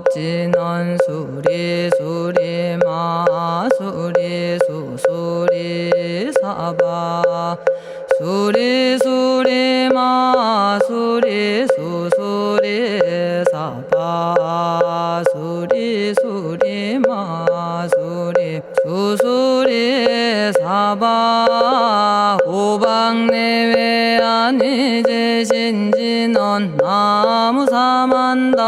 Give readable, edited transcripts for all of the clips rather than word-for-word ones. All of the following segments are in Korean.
만겁지는 수리수리 마수리 수수리 사바 수리수리 마수리 수수리 사바 수리수리 마수리 수수리 사바 오방내외 아니제신지는 나무사만다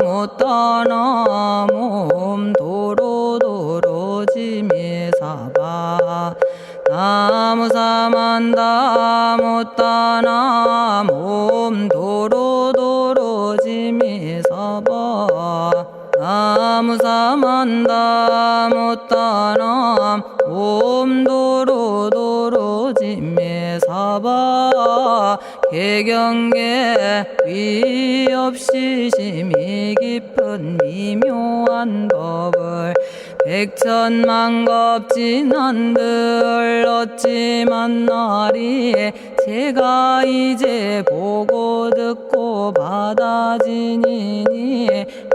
못다나 몸 도로도로지미사바 나무사만다 못다나 몸 도로도로지미사바 나무사만다 못다나 몸 도로도로지미사바 개경계 위 없이 심히 깊은 미묘한 법을 백천만겁진한들 어찌 만나리 제가 이제 보고 듣고 받아지니니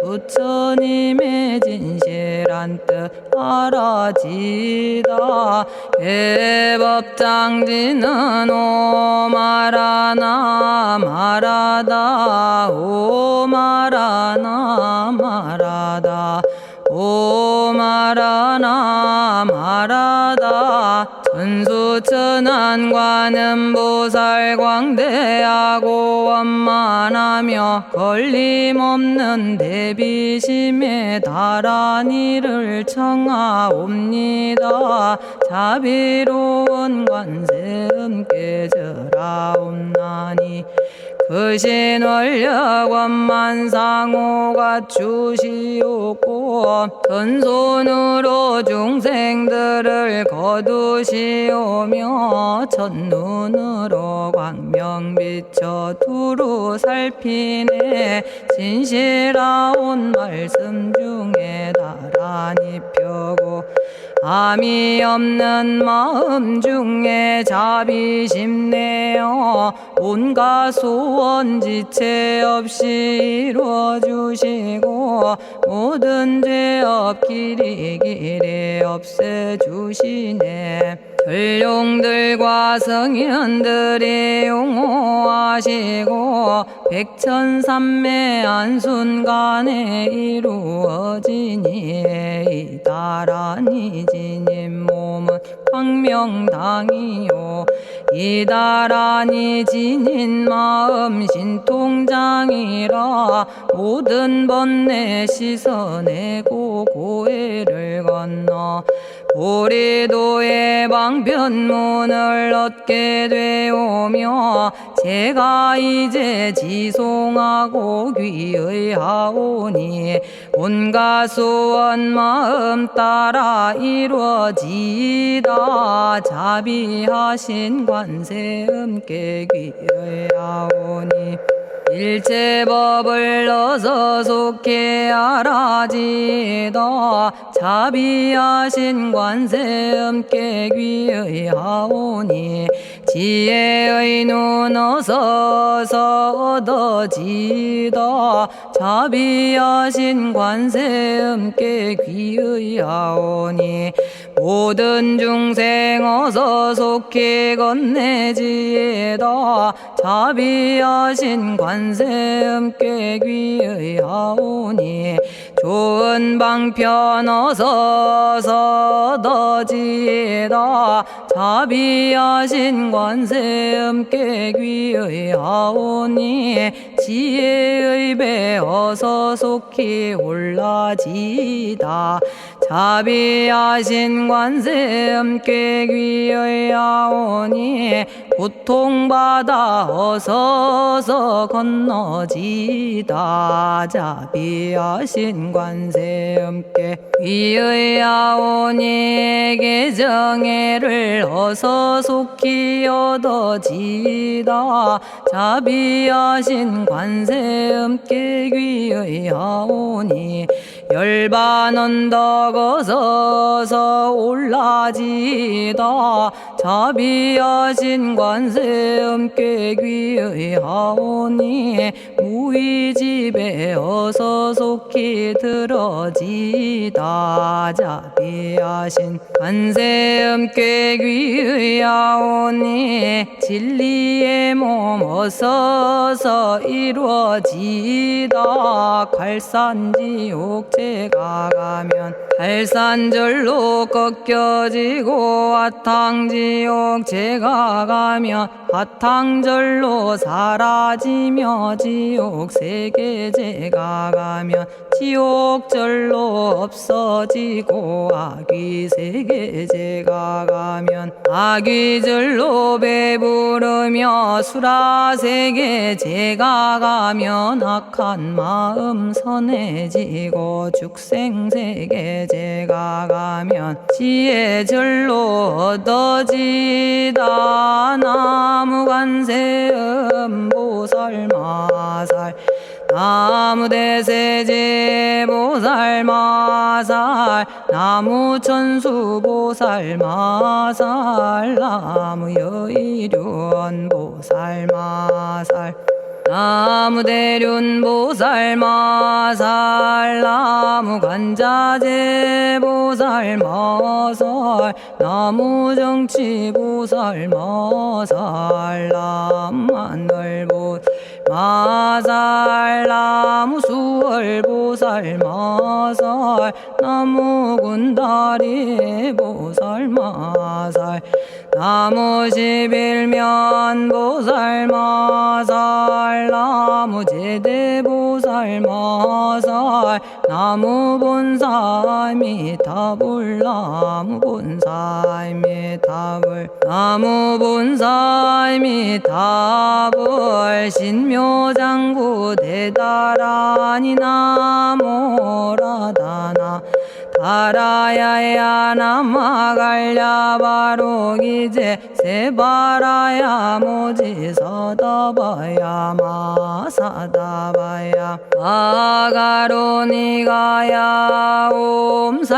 부처님의 진실한 뜻 알아지다 대법장지는 오마라나 마라다 오마라나 마라다 오마라나 마라다 천수천안관음보살 광대하고 원만하며 걸림없는 대비심에 달한 이를 청하옵니다. 자비로운 관세음께 절하옵나니 그신 원력 원만상호가 주시옵고 전손으로 중생들을 거두시오며 첫눈으로 광명 비쳐 두루 살피네 진실하온 말씀 중에 나란히 펴고 암이 없는 마음 중에 자비심 내어 온갖 소원 지체 없이 이루어주시고 모든 죄업 길이 없애주시네. 전룡들과 성현들이 용호하시고 백천삼매 한순간에 이루어지니 이다라니 지님 몸은 광명당이요 이다라니 지닌 마음 신통장이라 모든 번뇌 씻어내고 고해를 건너 보리도의 방편문을 얻게 되오며 제가 이제 지송하고 귀의하오니 온갖 소원 마음 따라 이루어지다 자비하신 관세음께 귀의하오니 일체법을 어서 속히 알아지다 자비하신 관세음께 귀의하오니 지혜의 눈 어서 얻어지다 자비하신 관세음께 귀의하오니 모든 중생 어서 속히 건네지다 자비하신 관세음께 귀의하오니 좋은 방편 어서 얻어지다 자비하신 관세음께 귀의하오니 지혜의 배 어서 속히 올라지다 자비하신 관세음께 귀의하오니 고통받아 어서서 건너지다 자비하신 관세음께 귀의하오니 개정애를 어서 속히 얻어지다 자비하신 관세음께 귀의하오니 열반 언덕 어서서 올라지다 자비하신 관세음께 귀의하오니 무의집에 어서 속히 들어지다 자비하신 관세음께 귀의하오니 진리의 몸 어서서 이루어지다 갈산지옥제가 가면 갈산절로 꺾여지고 화탕지옥제가 가면 화탕절로 사라지며 지옥세계제가 가면 지옥절로 없어지고 아귀세계제가 가면 아귀절로 배부르며 수라세계제가 가면 악한 마음 선해지고 죽생세계제가 가면 지혜절로 얻어지다 나무관세음 보살마살 나무대세제 보살마살 나무천수 보살마살 나무여의륜 보살마살 나무대륜 보살마살 나무관자재 보살마살 나무정치 보살마살 나무하늘 보살마살 나무수월 보살마살 나무군다리 보살마살 나무십일면 보살마살 나무제대 보살마살 나무본사미타불 나무본사미타불 나무본사미타불 신묘장구 대다라니 나모라다나 다라야야 나마갈야 바로기제 세바라야 모지서다바야 마사다바야 마가로니가야 옴살바바예수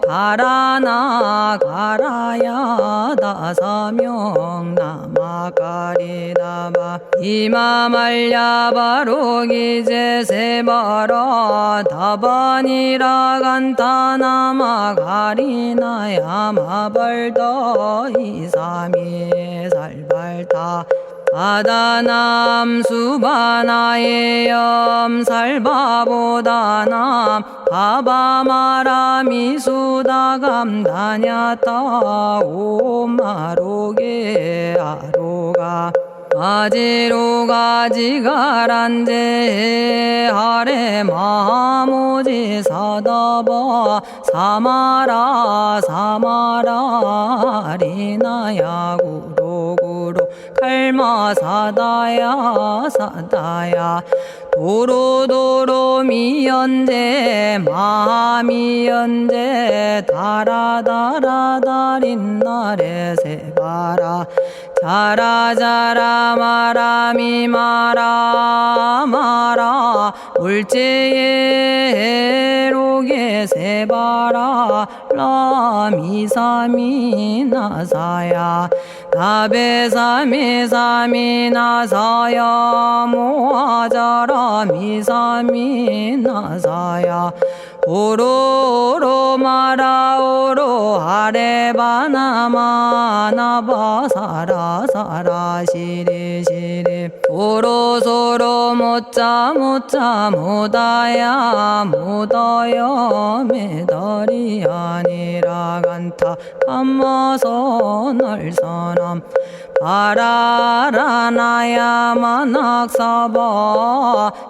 다라나 가라야 다사명 나마가리다바 이마말야 바로기제 세바라 다바니라 간타나마 가리나야 마발더 이사미 살발타 바다남 수바나의 염살바보다남 바바마라미 수다감다냐타 오마로게 아로가 아지로가 지가란제 하레 마모지 사다바 사마라 사마라 리나야 구로구로 칼마 사다야 사다야 도로도로 미연제 마미연제 다라다라다린나레 세바라 자라자라 마라미 마라 마라 울제에 로게 세바라 라미사미 나사야 나베사미사미 나사야 모아자라 미사미 나사야 오로로 마라오로 아레바나마 나바사라 사라 시리 시리 오로소로 못자 못자 못다야 못다야 메달이 아니라 간타 감마서 날선함 바라라나야 만학사바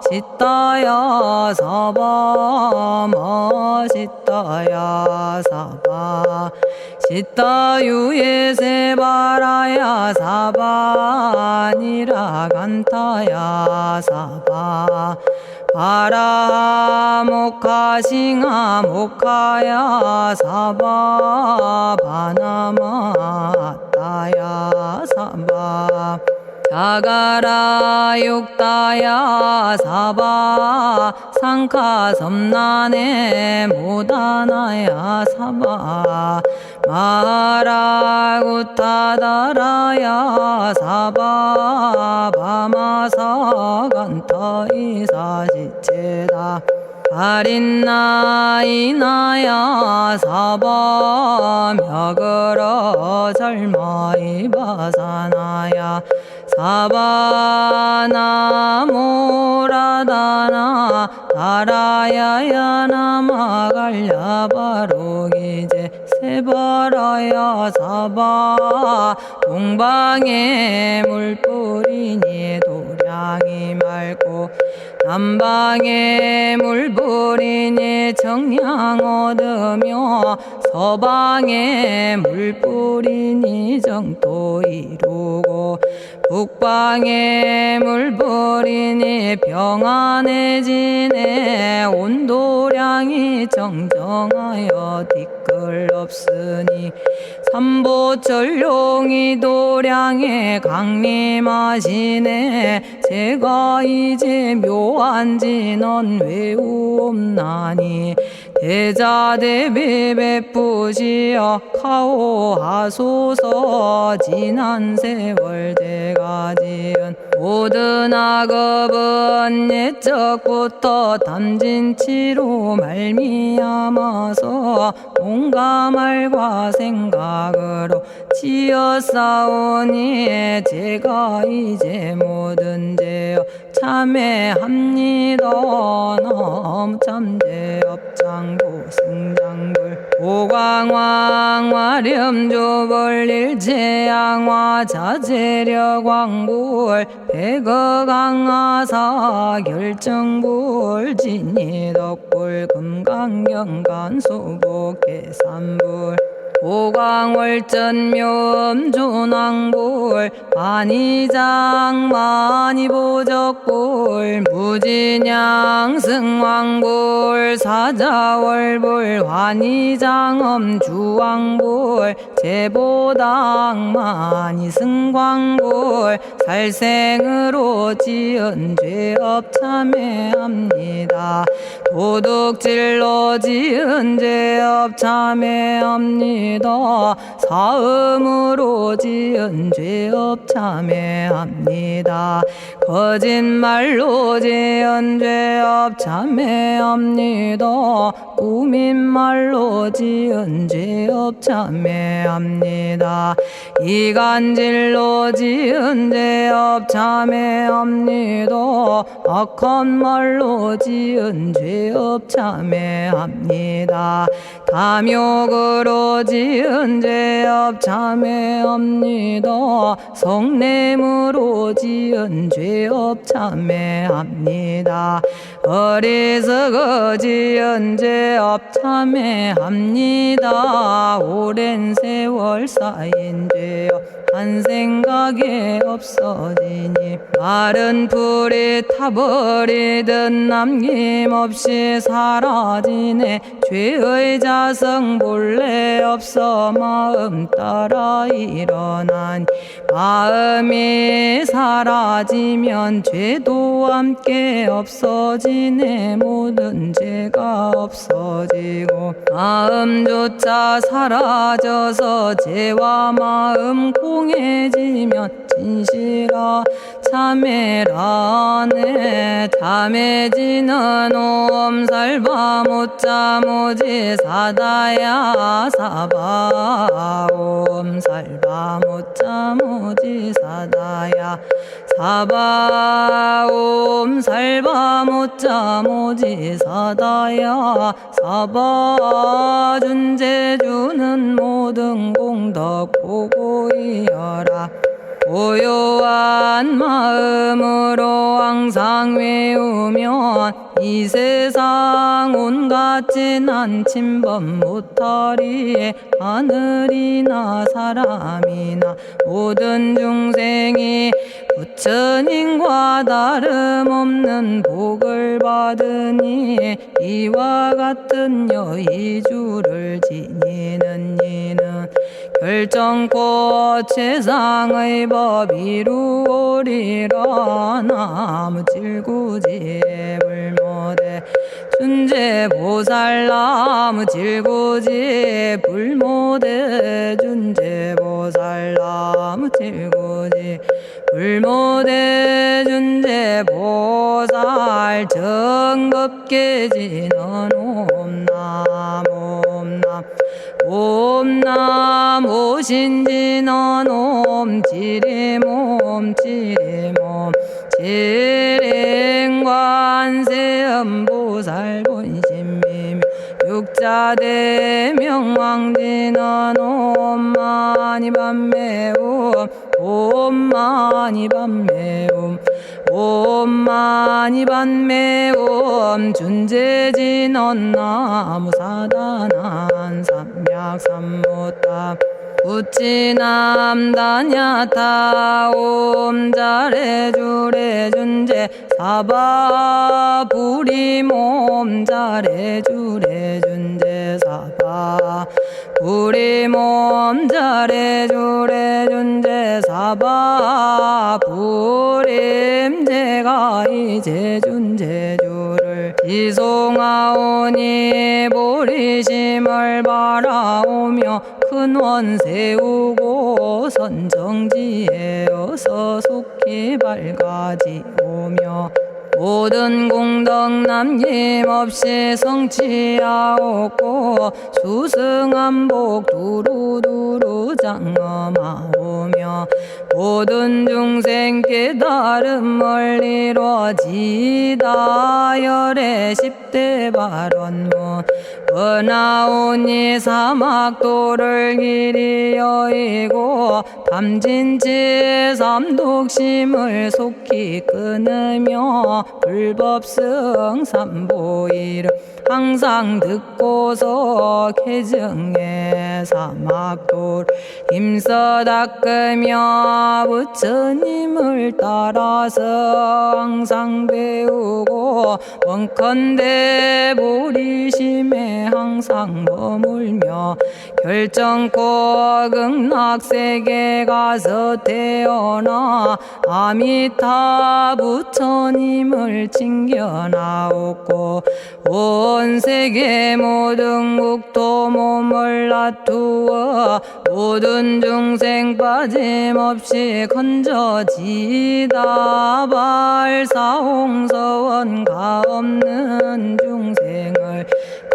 시타야 사바 마시타야 사바 시타유예 세바라야 사바니라 간타야 사바 바라 모카싱아 모카야 사바 바나마 따야 사바 자가라 육다야 사바 상카 섬난에 모다나야 사바 마라구타다라야 사바 바마사간타 이사지체다 아린나이나야 사바 며그러 절마이바사나야 사바나모라다나 다라야야 나마갈야바로기제 세바라야 사바 동방에 물뿌리니 도량이 맑고 남방에 물뿌리니 정량 얻으며 서방에 물뿌리니 정토 이루고 북방에 물뿌리니 평안해지네 온도량이 정정하여 뒤끌 없으니 삼보철룡이 도량에 강림하시네 제가 이제 묘한 진언 외우옵나니 대자대비 베푸시어 카오하소서 지난 세월 제가 지은 모든 악업은 옛적부터 탐진치로 말미암아서 온갖 말과 생각으로 지었사오니 제가 이제 모든 죄업 참회합니다. 넘참죄업장고 승장불 오광왕 화렴조벌 일체양화 자재력왕불 백어강하사 결정불 진이덕불 금강경간 수복계산불 오광월전묘음존왕불 반이장 만이보적불 무진양승왕불 사자월불 환희장엄주왕불 제보당 만이승광불 살생으로 지은 죄업 참회합니다. 도둑질로 지은 죄업 참회합니다. 사음으로 지은 죄업 참회합니다. 거짓말로 지은 죄업 참회합니다. 꾸민말로 지은 죄업 참회합니다. 이간질로 지은 죄업 참회합니다. 악한 말로 지은 죄업 참회합니다. 탐욕으로 지은 죄업 참회합니다. 성냄으로 지은 죄업 참회합니다. 어리석어 지은 죄업 참회합니다. 오랜 세월 쌓인 죄업 한 생각에 없어지니 마른 풀이 타버리듯 남김없이 사라지네. 죄의 자성 본래 없어 마음 따라 일어나니 마음이 사라지면 죄도 함께 없어지네. 모든 죄가 없어지고 마음조차 사라져서 죄와 마음 공해지면 진실아 참회라네. 참해지는 옴살바 못자 모지 사다야 사바 옴살바 못자 모지 사다야 사바 옴살바 못자 모지 사다야 사바 준재주는 모든 공덕 보고이여라. 고요한 마음으로 항상 외우면 이 세상 온갖 진한 침범 못하리. 하늘이나 사람이나 모든 중생이 부처님과 다름없는 복을 받으니 이와 같은 여의주를 지니는 이는 결정코 최상의 법 이루오리라. 나무질구지 불모대 준재보살. 나무질구지 불모대 준재보살. 나무질구지 불모대 준재보살. 정법계지는 옴남 옴남 옴남 오신지는 옴지리몸 지리몸 지랭관세음보살 본심임 육자대명왕지는 옴마니밤매옴 옴마니밤매옴 옴마니밤매옴 준재진언 나무사다난 삼약삼무타 우치남다냐타 옴자레주레 준재 사바 부리몸 자레주레 준재 사바 부리몸 자레주레 준재 사바 부림. 제가 이제 준재주를 지송하오니 보리심을 바라오며 큰 원 세우고 선정지에 어서 속히 밝아지오며 모든 공덕 남김없이 성취하옵고 수승한복 두루두루 장엄하오며 모든 중생 깨달음을 이루어지다. 열의 10대 발언문 은하오니 사막도를 길이 여의고 탐진치 삼독심을 속히 끊으며 불법승 삼보이를 항상 듣고서 개정의 사막도를 힘써 닦으며 부처님을 따라서 항상 배우고 원컨대 보리심에 항상 머물며 결정코 극락세계 가서 태어나 아미타 부처님을 챙겨나오고 온 세계 모든 국토 몸을 놔두어 모든 중생 빠짐없이 건져지다. 발사홍서원가 없는 중생을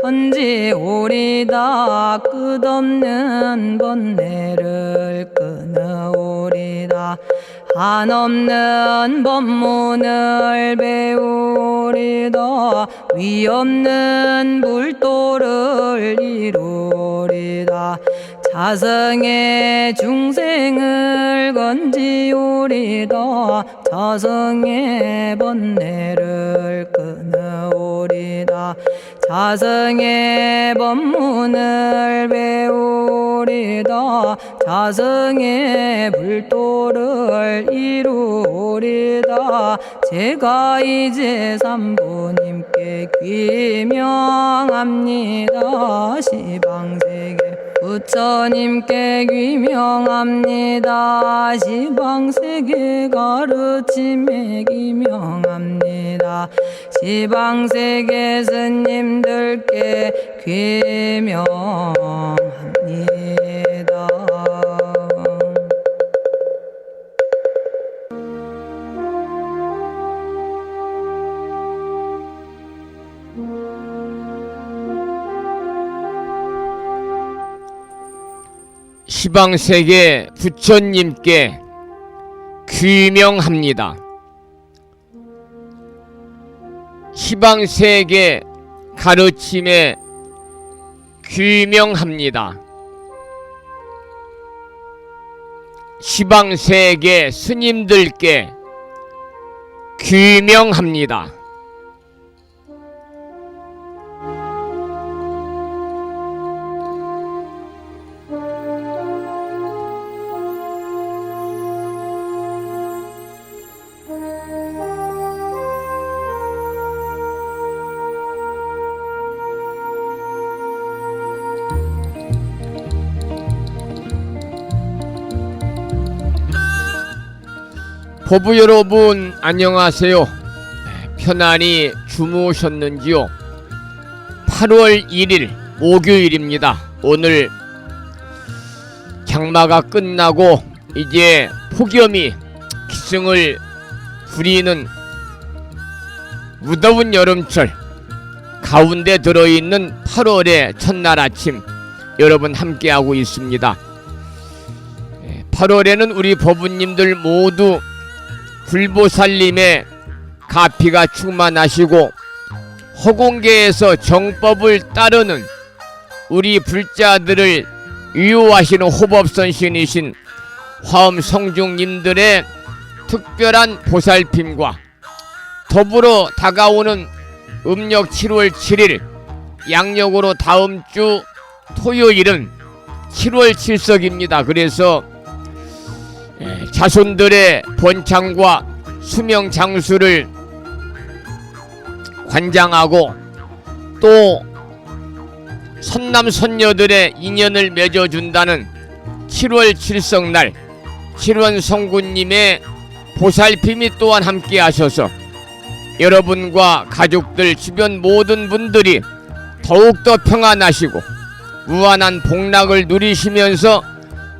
건지오리다. 끝없는 번뇌를 끊어오리다. 한없는 법문을 배우리다. 위없는 불도를 이루리다. 자성의 중생을 건지오리다. 자성의 번뇌를 끊어오리다. 자성의 법문을 배우리다. 자성의 불도를 이루리다. 제가 이제 삼부님께 귀명합니다. 시방세계 부처님께 귀명합니다. 시방세계 가르침에 귀명합니다. 시방세계 스님들께 귀명합니다. 시방세계 부처님께 귀명합니다. 시방세계 가르침에 귀명합니다. 시방세계 스님들께 귀명합니다. 보부 여러분 안녕하세요. 편안히 주무셨는지요? 8월 1일 목요일입니다. 오늘 장마가 끝나고 이제 폭염이 기승을 부리는 무더운 여름철 가운데 들어있는 8월의 첫날 아침 여러분 함께하고 있습니다. 8월에는 우리 법부님들 모두 불보살님의 가피가 충만하시고 허공계에서 정법을 따르는 우리 불자들을 유효하시는 호법선신이신 화엄성중님들의 특별한 보살핌과 더불어 다가오는 음력 7월 7일 양력으로 다음 주 토요일은 7월 7석입니다. 그래서 자손들의 번창과 수명 장수를 관장하고 또 선남선녀들의 인연을 맺어준다는 7월 7석날 7원 성구님의 보살핌이 또한 함께 하셔서 여러분과 가족들 주변 모든 분들이 더욱더 평안하시고 무한한 복락을 누리시면서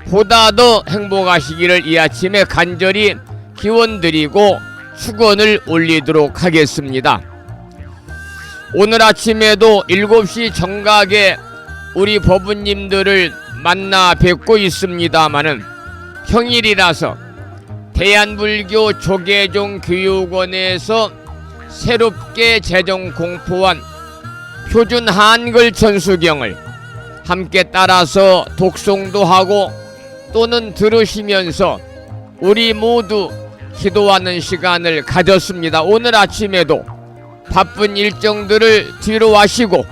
보다 더 행복하시기를 이 아침에 간절히 기원드리고 축원을 올리도록 하겠습니다. 오늘 아침에도 7시 정각에 우리 법부님들을 만나 뵙고 있습니다마는 평일이라서 대한불교 조계종 교육원에서 새롭게 제정 공포한 표준 한글 천수경을 함께 따라서 독송도 하고 또는 들으시면서 우리 모두 기도하는 시간을 가졌습니다. 오늘 아침에도 바쁜 일정들을 뒤로 하시고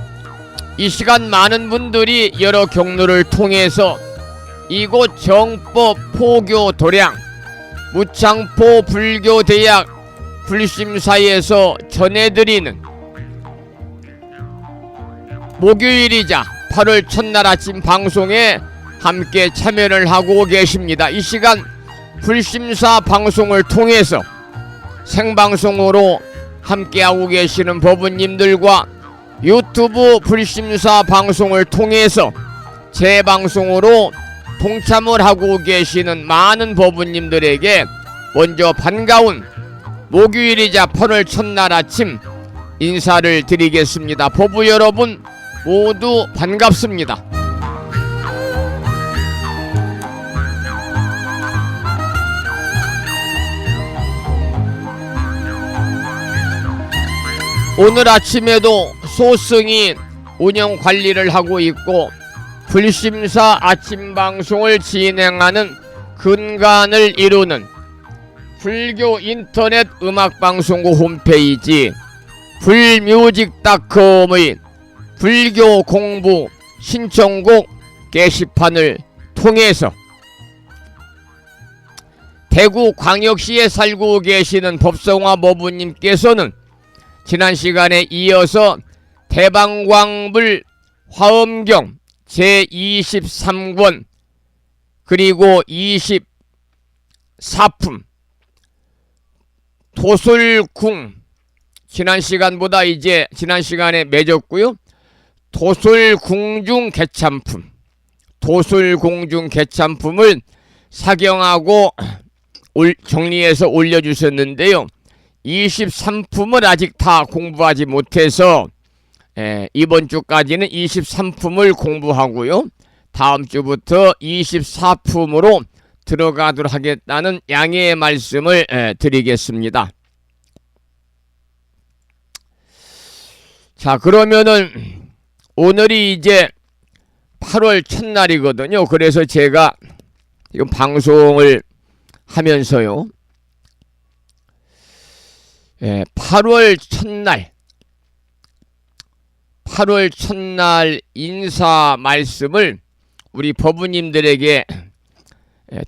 이 시간 많은 분들이 여러 경로를 통해서 이곳 정법 포교 도량 무창포 불교대학 불심사에서 전해드리는 목요일이자 8월 첫날 아침 방송에 함께 참여를 하고 계십니다. 이 시간 불심사 방송을 통해서 생방송으로 함께하고 계시는 법부님들과 유튜브 불심사 방송을 통해서 재방송으로 동참을 하고 계시는 많은 법부님들에게 먼저 반가운 목요일이자 8월 첫날 아침 인사를 드리겠습니다. 법부 여러분 모두 반갑습니다. 오늘 아침에도 소승이 운영 관리를 하고 있고 불심사 아침 방송을 진행하는 근간을 이루는 불교 인터넷 음악방송국 홈페이지 불뮤직닷컴의 불교 공부 신청곡 게시판을 통해서 대구 광역시에 살고 계시는 법성화 법부님께서는 지난 시간에 이어서 대방광불 화엄경 제23권 그리고 24품 도솔궁 지난 시간보다 이제 지난 시간에 맺었고요. 도솔궁중 개참품 도솔궁중 개참품을 사경하고 정리해서 올려주셨는데요. 23품을 아직 다 공부하지 못해서 이번 주까지는 23품을 공부하고요. 다음 주부터 24품으로 들어가도록 하겠다는 양해의 말씀을 드리겠습니다. 자, 그러면은 오늘이 이제 8월 첫날이거든요. 그래서 제가 지금 방송을 하면서요. 8월 첫날 인사 말씀을 우리 법부님들에게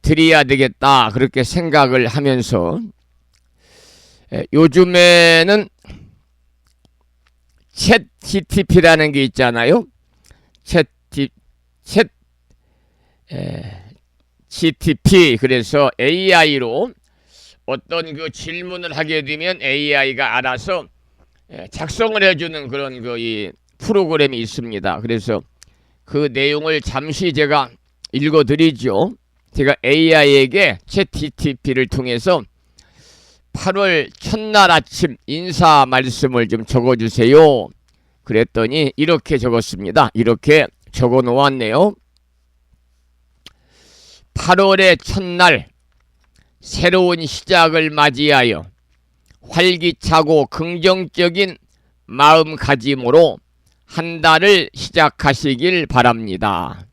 드려야 되겠다 그렇게 생각을 하면서 요즘에는 챗 GTP라는 게 있잖아요. 챗 GTP 그래서 AI로 어떤 그 질문을 하게 되면 AI가 알아서 작성을 해주는 그런 그 이 프로그램이 있습니다. 그래서 그 내용을 잠시 제가 읽어드리죠. 제가 AI에게 챗GPT를 통해서 8월 첫날 아침 인사 말씀을 좀 적어주세요. 그랬더니 이렇게 적었습니다. 이렇게 적어 놓았네요. 8월의 첫날 새로운 시작을 맞이하여 활기차고 긍정적인 마음가짐으로 한 달을 시작하시길 바랍니다.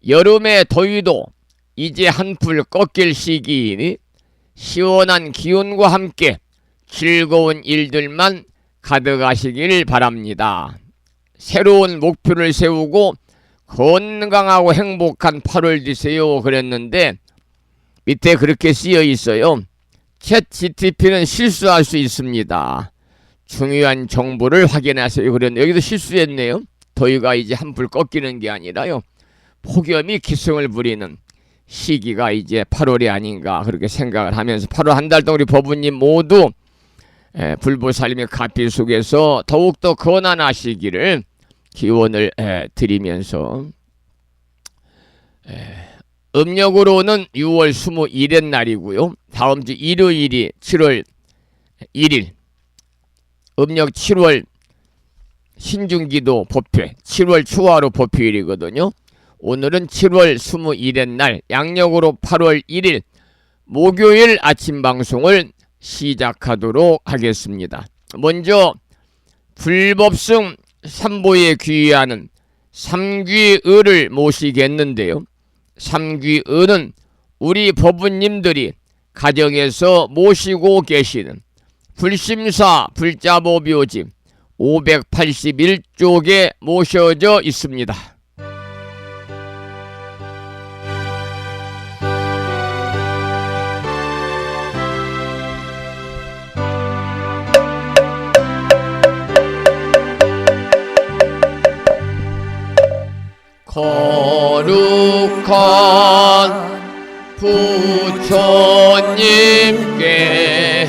여름의 더위도 이제 한풀 꺾일 시기이니 시원한 기운과 함께 즐거운 일들만 가득하시길 바랍니다. 새로운 목표를 세우고 건강하고 행복한 8월 되세요. 그랬는데 밑에 그렇게 쓰여 있어요. 챗 GTP는 실수할 수 있습니다. 중요한 정보를 확인하세요. 그랬는데 여기도 실수했네요. 더위가 이제 한풀 꺾이는 게 아니라요. 폭염이 기승을 부리는 시기가 이제 8월이 아닌가 그렇게 생각을 하면서 8월 한 달 동안 우리 법부님 모두 불보살님의 가피 속에서 더욱더 건안하시기를 기원을 드리면서 음력으로는 6월 21일 날이고요. 다음 주 일요일이 7월 1일 음력 7월 신중기도 법회 7월 추화로 법회일이거든요. 오늘은 7월 21일 날 양력으로 8월 1일 목요일 아침 방송을 시작하도록 하겠습니다. 먼저 불법승 삼보에 귀의하는 삼귀의를 모시겠는데요. 삼귀의는 우리 법부님들이 가정에서 모시고 계시는 불심사 불자보묘지 581쪽에 모셔져 있습니다. 거룩한 부처님께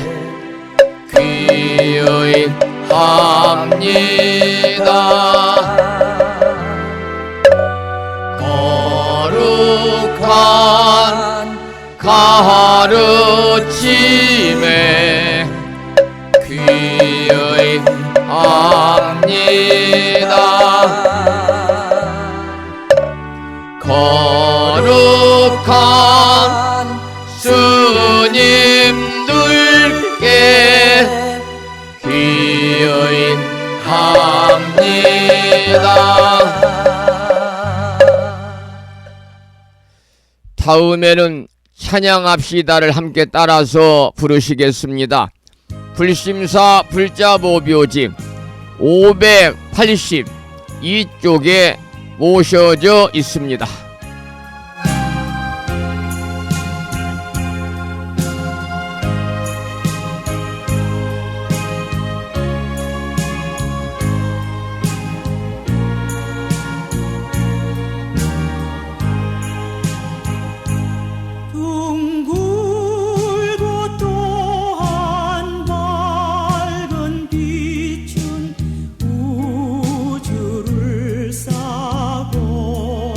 귀의합니다. 거룩한 가르침에 귀의합니다. 거룩한 스님들께 귀의합니다. 다음에는 찬양합시다를 함께 따라서 부르시겠습니다. 불심사 불자보묘지 582쪽에 모셔져 있습니다. 둥글고 또한 밝은 빛은 우주를 싸고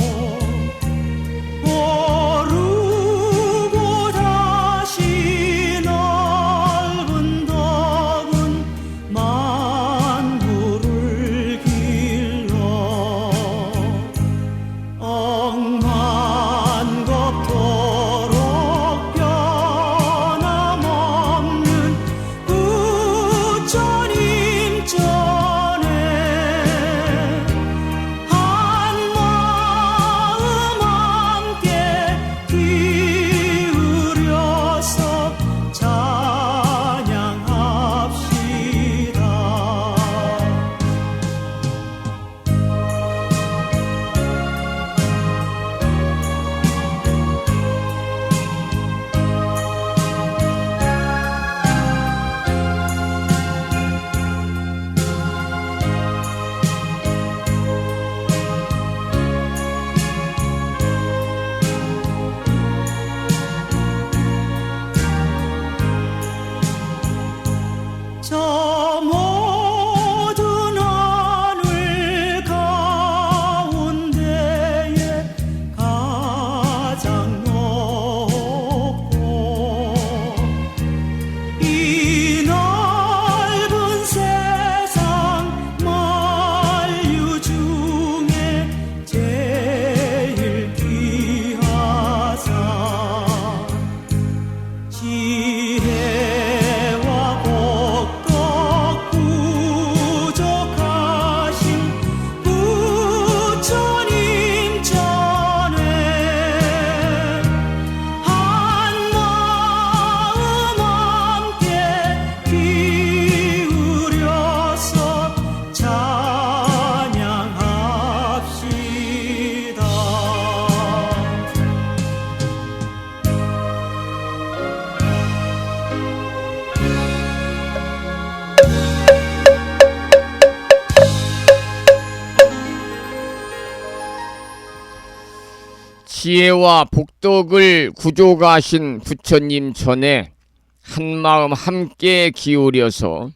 지혜와 복덕을 구조가신 부처님 전에 한마음 함께 기울여서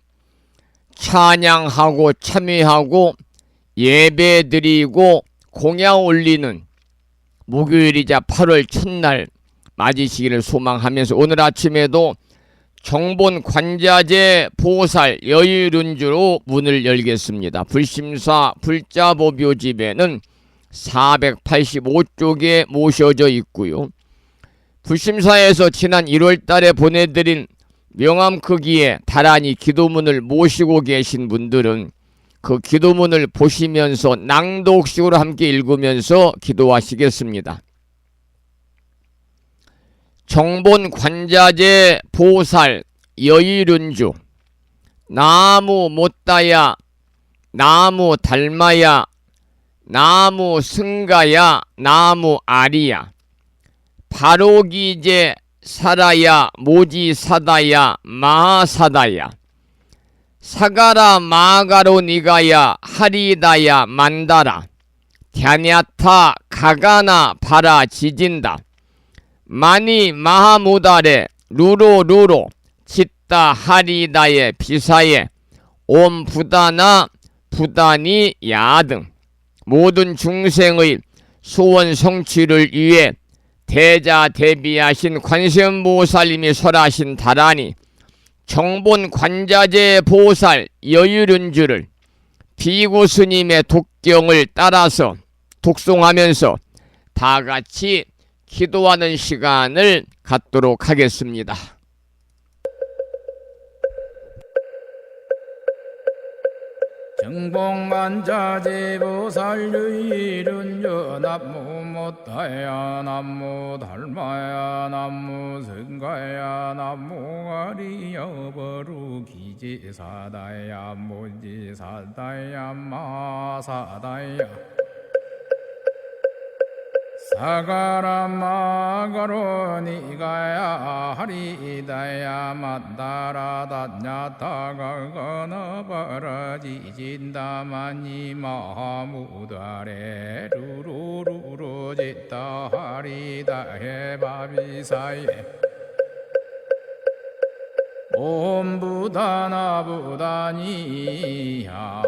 찬양하고 참회하고 예배드리고 공양 올리는 목요일이자 8월 첫날 맞으시기를 소망하면서 오늘 아침에도 정본 관자재 보살 여의륜주로 문을 열겠습니다. 불심사 불자보묘집에는 485쪽에 모셔져 있고요. 불심사에서 지난 1월달에 보내드린 명함 크기의 다란이 기도문을 모시고 계신 분들은 그 기도문을 보시면서 낭독식으로 함께 읽으면서 기도하시겠습니다. 정본 관자재 보살 여의륜주 나무 못다야 나무 달마야 나무 승가야 나무 아리야 바로기제 사라야 모지사다야 마사다야 사가라 마가로 니가야 하리다야 만다라 갸냐타 가가나 바라 지진다 마니 마하무다레 루로 짓다 하리다의 비사에 옴 부다나 부다니 야등 모든 중생의 소원 성취를 위해 대자 대비하신 관세음보살님이 설하신 다라니 정본 관자재 보살 여의륜주를 비구 스님의 독경을 따라서 독송하면서 다같이 기도하는 시간을 갖도록 하겠습니다. 정봉관자재보살 유일은여 남무 못다야 남무 달마야 남무 승가야 남무 아리여 버루기지사다야 모지사다야 마사다야 사가라 마가로 니가야 하리다야 만다라 다냐타가 거너버러지진다마니 마무다레 루루루루 짓다 하리다 해바비사예 옴 부다나 부다니야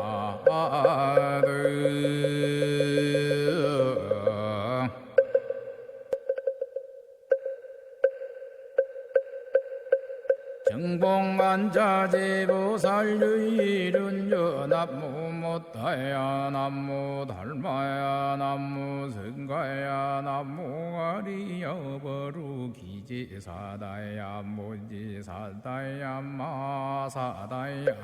정봉관자재보살 유일은여 남무 못다야 남무 달마야 남무 승가야 남무 아리여 버루기지사다야 모지사다야 마사다야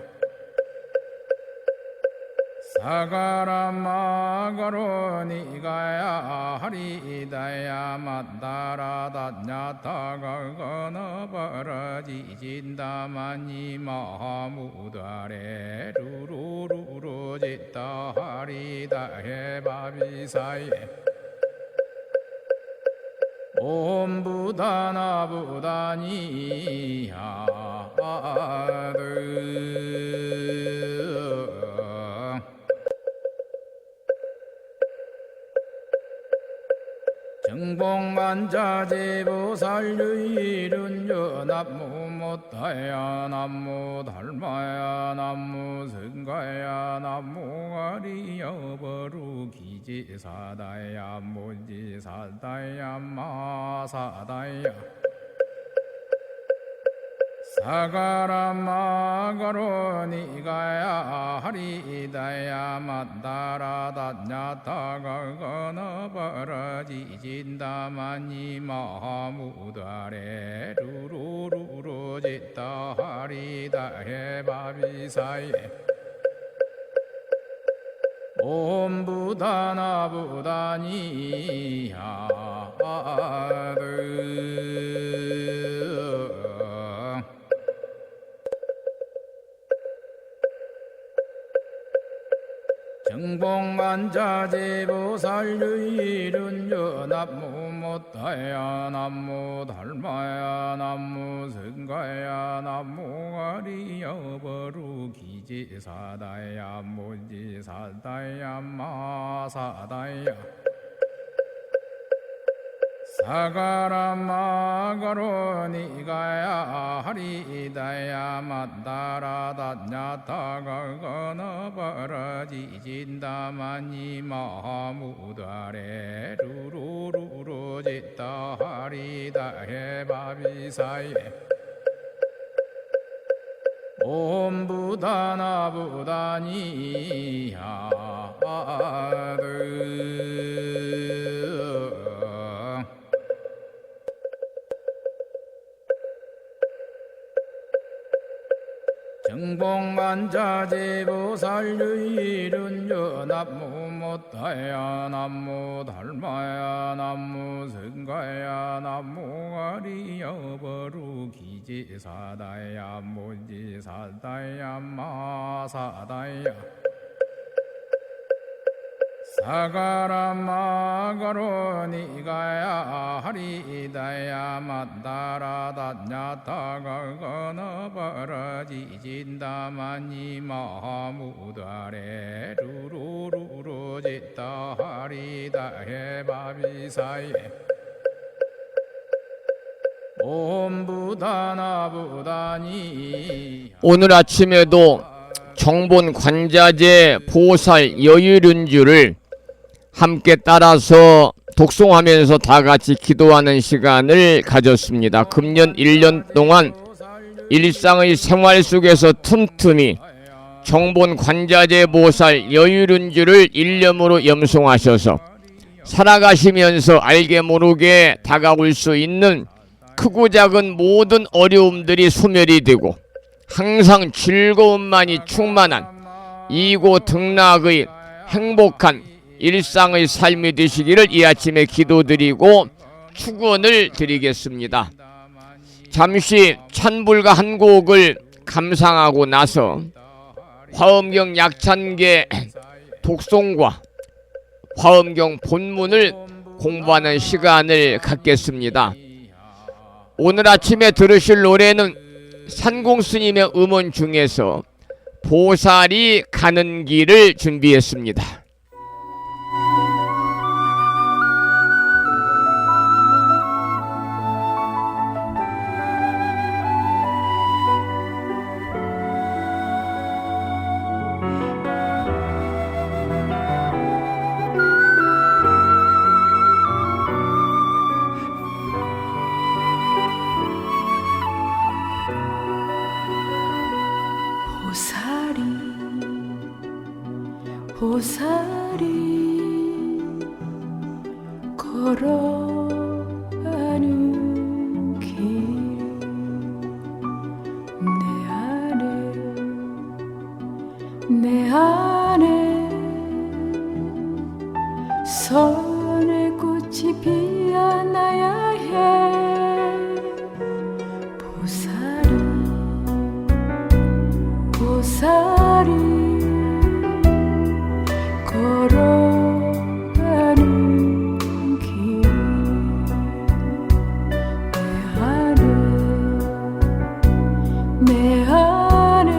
사가라 마가로 니가야 하리다야 만다라 다냐타가 거너버러지진다마니 마무다레 루루루루 짓다 하리다 해바비사예 옴 부다나 부다니야 정봉관자재보살 유일은여 남무 못다야 남무 달마야 남무 승가야 남무 아리여 버루기지사다야 모지사다야 마사다야 사가라 마가로 니가야 하리다야 만다라 다냐타가 거너버러지진다마니 마무다레 루루루루 짓다 하리다 해바비사예 옴 부다나 부다니야 정봉관자재보살 유일은여 남무 못다야 남무 달마야 남무 승가야 남무 아리여 버루기지사다야 모지사다야 마사다야 사가라마가로니가야 하리다야 만다라다냐타가거너 버러지진다마니 마무다레 루루루루지다 하리다 해바비사예 옴부다나부다니야드 정봉만자제보살유일은여 남무못다야 남무달마야 남무승가야 남무가리여 버루기지사다야 무지사다야 마사다야 사가라마가로니가야 하리다야 만다라다냐타가거너 버러지진다마니 마무다레 루루루루지다 하리다 해바비사예 옴부다나부다니 오늘 아침에도 정본 관자재 보살 여유륜주를 함께 따라서 독송하면서 다 같이 기도하는 시간을 가졌습니다. 금년 1년 동안 일상의 생활 속에서 틈틈이 정본 관자재 보살 여유륜주를 일념으로 염송하셔서 살아가시면서 알게 모르게 다가올 수 있는 크고 작은 모든 어려움들이 소멸이 되고 항상 즐거움만이 충만한 이고 등락의 행복한 일상의 삶이 되시기를 이 아침에 기도드리고 축원을 드리겠습니다. 잠시 찬불과 한 곡을 감상하고 나서 화엄경 약찬계 독송과 화엄경 본문을 공부하는 시간을 갖겠습니다. 오늘 아침에 들으실 노래는 산공스님의 음원 중에서 보살이 가는 길을 준비했습니다. 보살이 걸어가는 길 내 안에 선의 꽃이 피어나야 해 보살이 걸어가는 길 내 안에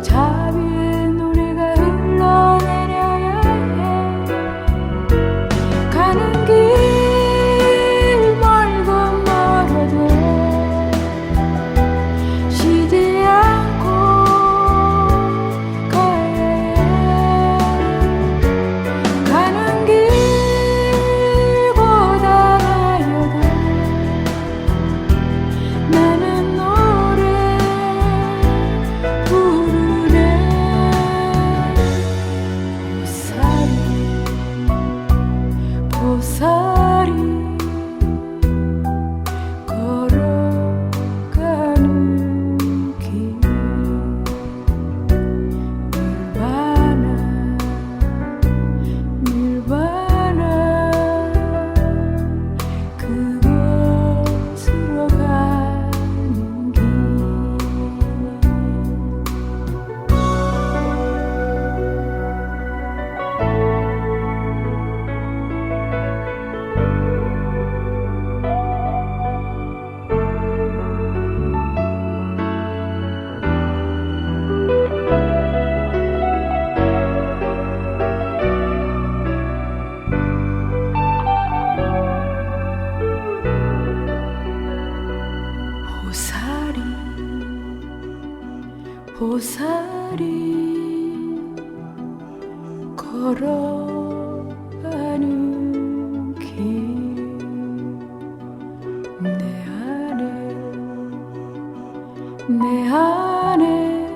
자비의 노래가 흘러내려야 해 가는 보살이 걸어가는 길 내 안에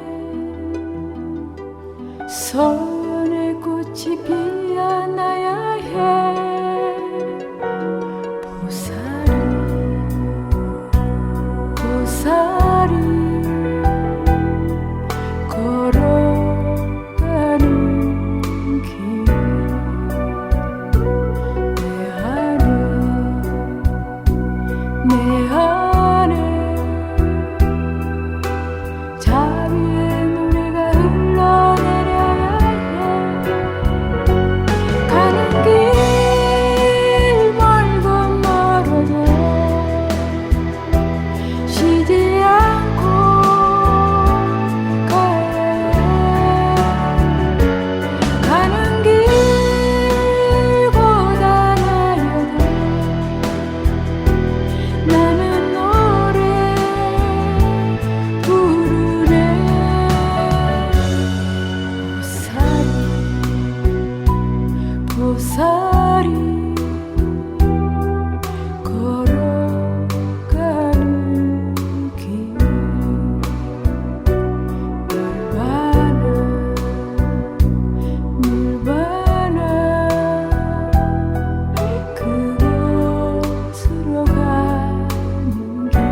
선의 꽃이 피어나야 해 보살이 걸어가는 길 내 안에 자비의 노래가 흘러내려야 해 가는 길 멀고 멀어도 쉬지 않고 가야 해 가는 길 고단하여도 나는 노래 부르네 보살이 걸어가는 길 निर्वाणा 그곳으로 가는 길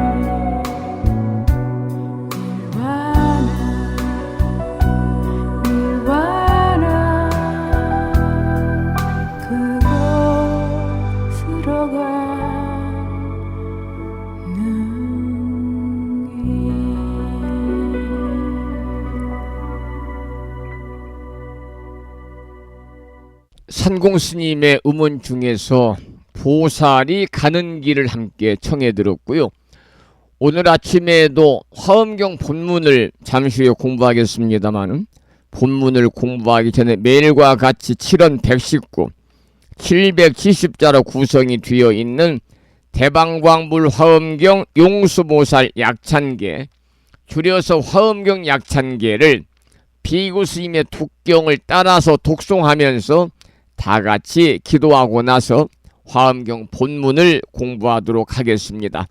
निर्वाणा 그곳으로 가는 길 산공스님의 음원 중에서 보살이 가는 길을 함께 청해 들었고요. 오늘 아침에도 화엄경 본문을 잠시 후에 공부하겠습니다만 본문을 공부하기 전에 매일과 같이 7원 119 770자로 구성이 되어 있는 대방광불 화엄경 용수보살 약찬계 줄여서 화엄경 약찬계를 비구 스님의 독경을 따라서 독송하면서 다 같이 기도하고 나서 화엄경 본문을 공부하도록 하겠습니다.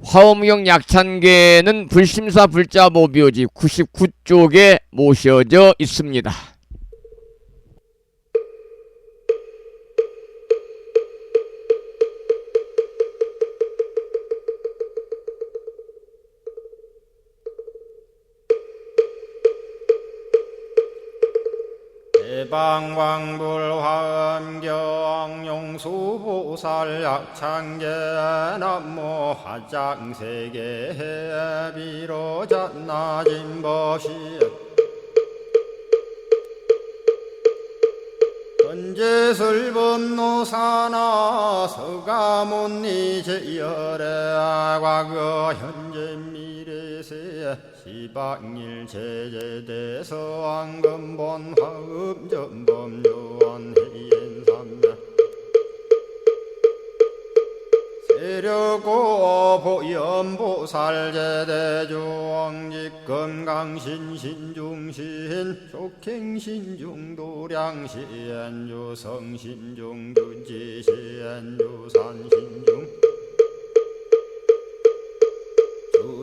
화엄경 약찬계는 불심사 불자보묘지 99쪽에 모셔져 있습니다. 대방광불 화엄경 용수보살 약찬계 남모 화장세계 비로잣나진 법시 헌재설법노사나 서가문니 제열의 과거 현재 미래세 시방일 제제대서 왕금본 화음전범 요한해인삼자 세력고 보연보살 제대주왕직 금강신 신중신 족행신 중도량 시엔주 성신중 주지 시엔주 산신중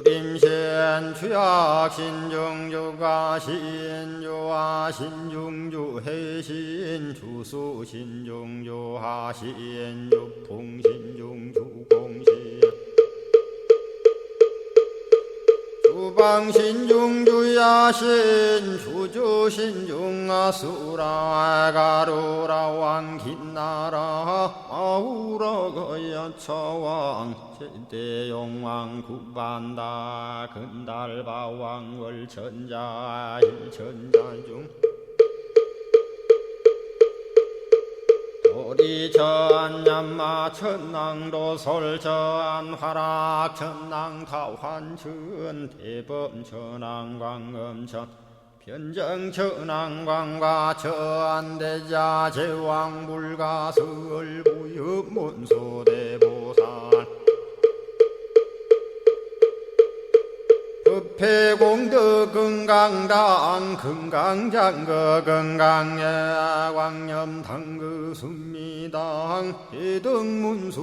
주림신 추약신중 주가신 주하신 중주 해신 주수신 중주 하신 주풍신 중주공신 주방신 중주야신 주주신 중아수라 가루라 왕긴나라 아우라 거야차왕 제대용왕 구반다 근달바왕 월천자 일천자중 도리전 얌마 천낭도 설전 화락 천낭 타환천 대범 천왕 광음천 변정 천왕 광과 천대자 제왕 불가설 부유 문소대보살 법회공덕 건강당 건강장거 건강예 광염당 그 순미당 해등문수사리자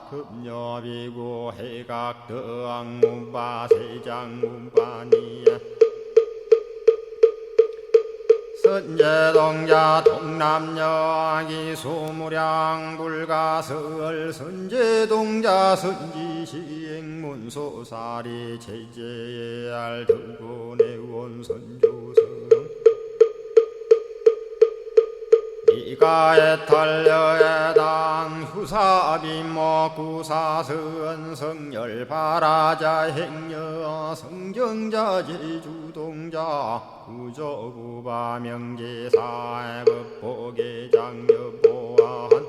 급녀비고 해각덕 문바 세장 문바니야 선제동자 동남여 기수무량 불가설 선제동자 선지시행문소사리 제제알 등군의원 선조성 이가에탈려에당 휴사비모 구사선 성열바라자 행여 성경자 제주동자 구조구바 명제사의 법보계장 여보한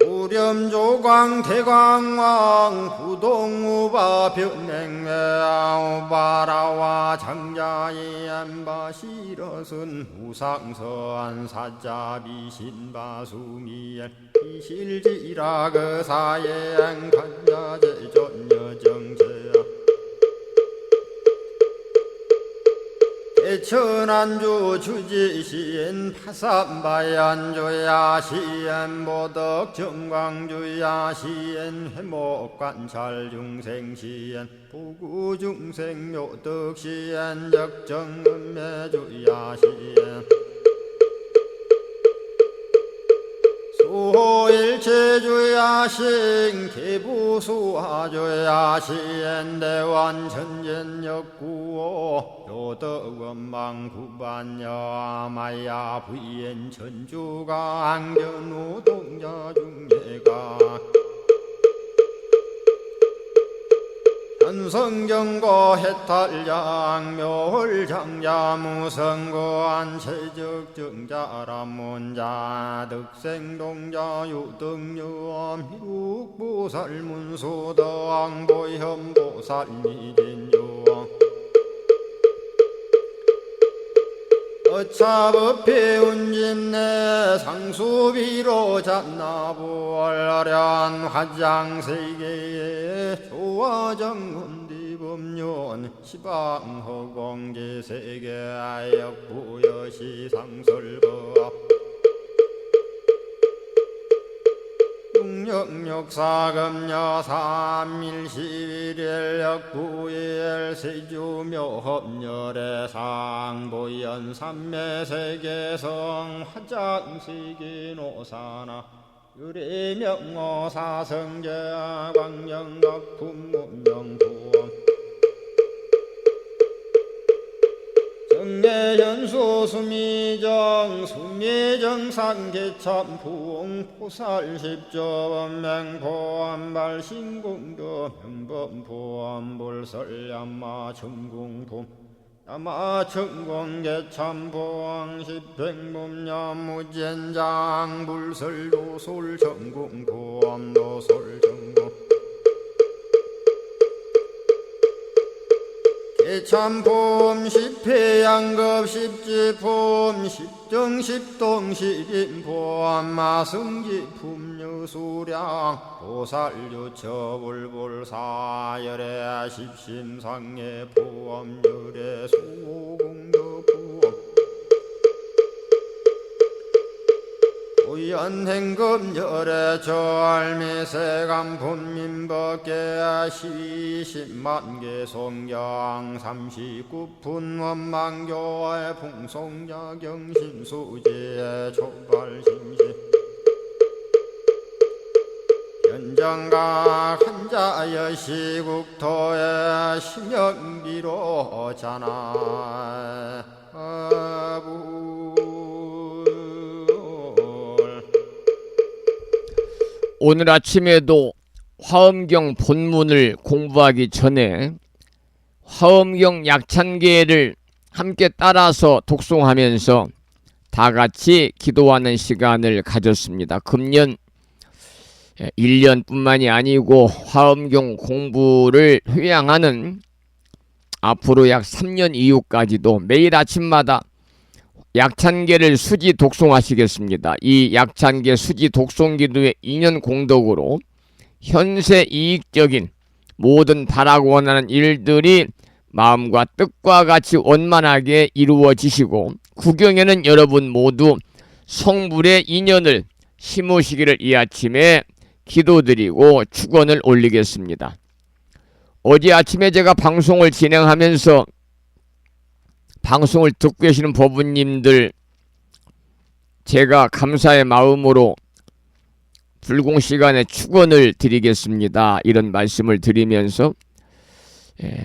우렴조광 대광왕 부동우바 변냉매아 우바라와 장자이 안바시러슨 우상서한 사자비 신바수미엘 이실지라 그 사예행 간자제 전여정제야 대천안주 주지시엔 파산바얀주야 시엔 보덕 정광주야 시엔 회목관찰 중생시엔 부구중생 묘덕시엔 역정음매주야 시엔 수호일체주야신 개부수하주야신 대완천전역구호 요덕원망구반여 마야 부인 천주가 안견우동자중예가 현성경고 해탈양 묘홀장자 무성고한 체적정자람문자 득생동자 유등유엄 희룩보살문소덕보현보살미진유엄 어차법회 운집내 상수비로 잣나부얼련 화장세계에 조화정운디법륜 시방허공제세계 역부여시 상설법 육력사금여 삼일시일일 역부일 세주묘협열의 상보연 삼매세계성 화장세계노사나 유래명어사성제 광영각품문명부엄 정례현수 수미정 수미정상계참풍 포살십조범맹포암발신공도 명범포암불설야마 천궁품 야마천공계참포항 십행범야무젠장 불설도솔 천궁포암도솔천궁 개참폼 십회양급 십지폼 십정십동 십인폼 마승지품 유수량 보살유처불불사열의 십심상의 포엄열의 수공덕부엄 우연행급열의 저알미세간품민법계 시십만개 송경 39분 원망교의 풍송야경신수지의 촉발심시 현정각 한자여 시국토의 심영비로 자나 오늘 아침에도 화엄경 본문을 공부하기 전에 화엄경 약찬계를 함께 따라서 독송하면서 다 같이 기도하는 시간을 가졌습니다. 금년 1년뿐만이 아니고 화엄경 공부를 회양하는 앞으로 약 3년 이후까지도 매일 아침마다 약찬계를 수지 독송하시겠습니다. 이 약찬계 수지 독송기도의 인연 공덕으로 현세 이익적인 모든 바라고 원하는 일들이 마음과 뜻과 같이 원만하게 이루어지시고 구경에는 여러분 모두 성불의 인연을 심으시기를 이 아침에 기도드리고 축원을 올리겠습니다. 어제 아침에 제가 방송을 진행하면서 방송을 듣고 계시는 법부님들 제가 감사의 마음으로 불공시간에 축원을 드리겠습니다. 이런 말씀을 드리면서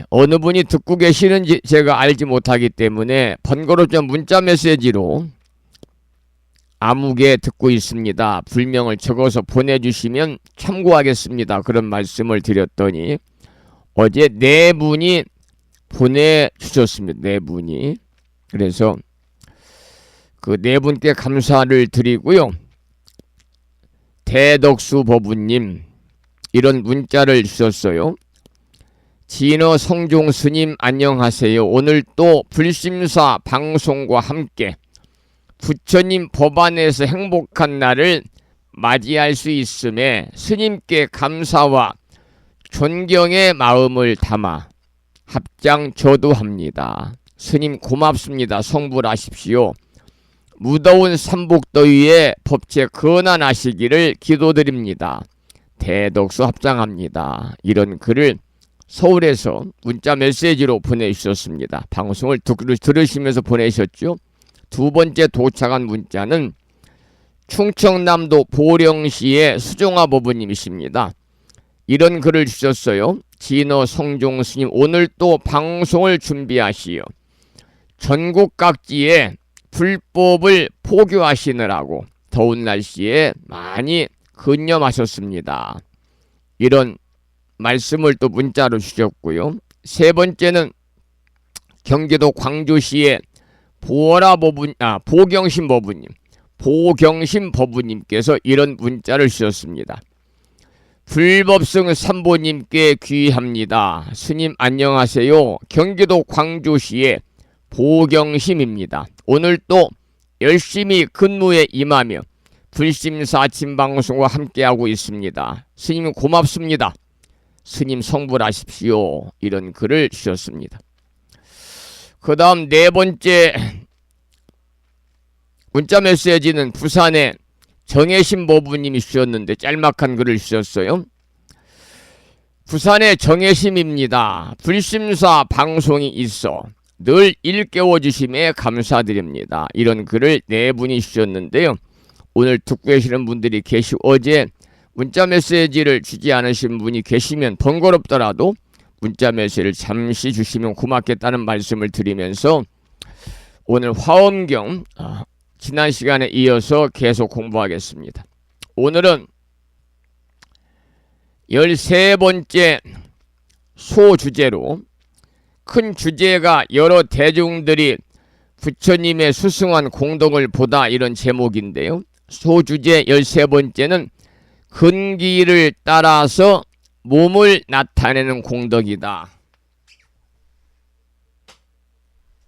어느 분이 듣고 계시는지 제가 알지 못하기 때문에 번거롭게 문자 메시지로 아무개 듣고 있습니다. 불명을 적어서 보내주시면 참고하겠습니다. 그런 말씀을 드렸더니 어제 4분이 보내주셨습니다. 4분이. 그래서 그 4분께 감사를 드리고요. 대덕수 법부님 이런 문자를 주셨어요. 진어 성종 스님 안녕하세요. 오늘 또 불심사 방송과 함께 부처님 법안에서 행복한 날을 맞이할 수 있음에 스님께 감사와 존경의 마음을 담아 합장 저도합니다. 스님 고맙습니다. 성불하십시오. 무더운 삼복더위에 법체 건안하시기를 기도드립니다. 대덕수 합장합니다. 이런 글을 서울에서 문자 메시지로 보내주셨습니다. 방송을 들으시면서 보내셨죠. 두 번째 도착한 문자는 충청남도 보령시의 수종화 법부님이십니다. 이런 글을 주셨어요. 진어 성종 스님 오늘 또 방송을 준비하시오. 전국 각지에 불법을 포교하시느라고 더운 날씨에 많이 근념하셨습니다. 이런 말씀을 또 문자로 주셨고요. 세 번째는 경기도 광주시의 보경신 법부님께서 이런 문자를 주셨습니다. 불법승 삼보님께 귀합니다. 스님 안녕하세요. 경기도 광주시의 보경심입니다. 오늘 또 열심히 근무에 임하며 불심사침 방송과 함께하고 있습니다. 스님 고맙습니다. 스님 성불하십시오. 이런 글을 주셨습니다. 그 다음 4번째 문자 메시지는 부산의 정혜심 법부님이 주셨는데 짤막한 글을 주셨어요. 부산의 정혜심입니다. 불심사 방송이 있어 늘 일깨워주심에 감사드립니다. 이런 글을 4분이 주셨는데요. 오늘 듣고 계시는 분들이 어제 문자 메시지를 주지 않으신 분이 계시면 번거롭더라도 문자 메시지를 잠시 주시면 고맙겠다는 말씀을 드리면서 오늘 화엄경 지난 시간에 이어서 계속 공부하겠습니다. 오늘은 13번째 소주제로 큰 주제가 여러 대중들이 부처님의 수승한 공덕을 보다 이런 제목인데요. 소주제 13번째는 근기를 따라서 몸을 나타내는 공덕이다.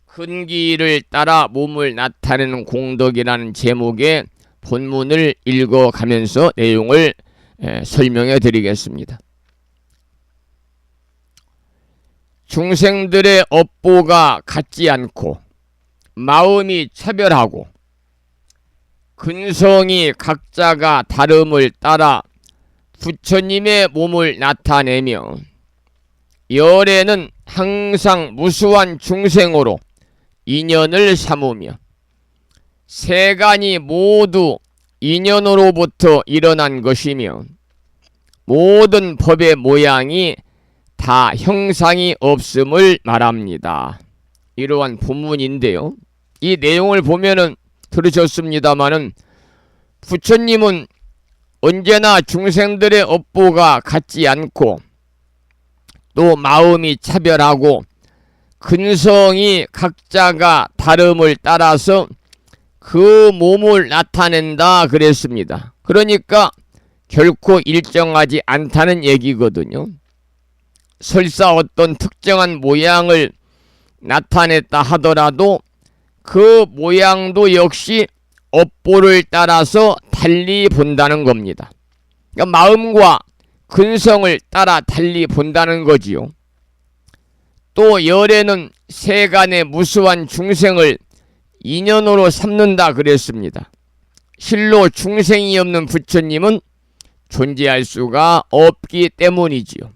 근기를 따라 몸을 나타내는 공덕이라는 제목의 본문을 읽어가면서 내용을 설명해 드리겠습니다. 중생들의 업보가 같지 않고 마음이 차별하고 근성이 각자가 다름을 따라 부처님의 몸을 나타내며 열애는 항상 무수한 중생으로 인연을 삼으며 세간이 모두 인연으로부터 일어난 것이며 모든 법의 모양이 다 형상이 없음을 말합니다. 이러한 본문인데요. 이 내용을 보면은 들으셨습니다마는 부처님은 언제나 중생들의 업보가 같지 않고 또 마음이 차별하고 근성이 각자가 다름을 따라서 그 몸을 나타낸다 그랬습니다. 그러니까 결코 일정하지 않다는 얘기거든요. 설사 어떤 특정한 모양을 나타냈다 하더라도 그 모양도 역시 업보를 따라서 달리 본다는 겁니다. 그러니까 마음과 근성을 따라 달리 본다는 거지요. 또 열애는 세간의 무수한 중생을 인연으로 삼는다 그랬습니다. 실로 중생이 없는 부처님은 존재할 수가 없기 때문이지요.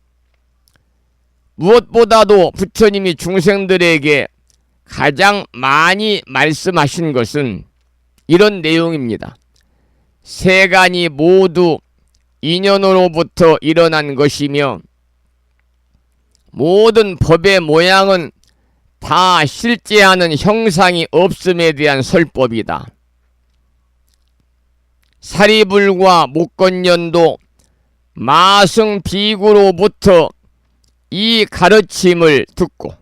무엇보다도 부처님이 중생들에게 가장 많이 말씀하신 것은 이런 내용입니다. 세간이 모두 인연으로부터 일어난 것이며 모든 법의 모양은 다 실제하는 형상이 없음에 대한 설법이다. 사리불과 목건년도 마승비구로부터 이 가르침을 듣고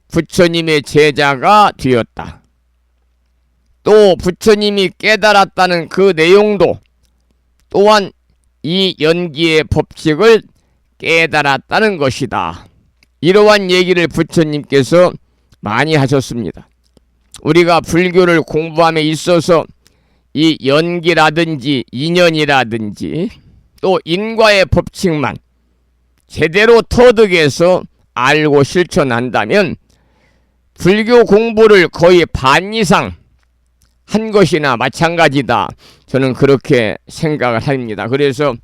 부처님의 제자가 되었다. 또 부처님이 깨달았다는 그 내용도 또한 이 연기의 법칙을 깨달았다는 것이다. 이러한 얘기를 부처님께서 많이 하셨습니다. 우리가 불교를 공부함에 있어서 이 연기라든지 인연이라든지 또 인과의 법칙만 제대로 터득해서 알고 실천한다면 불교 공부를 거의 반 이상 한 것이나 마찬가지다. 저는 그렇게 생각을 합니다. 그래서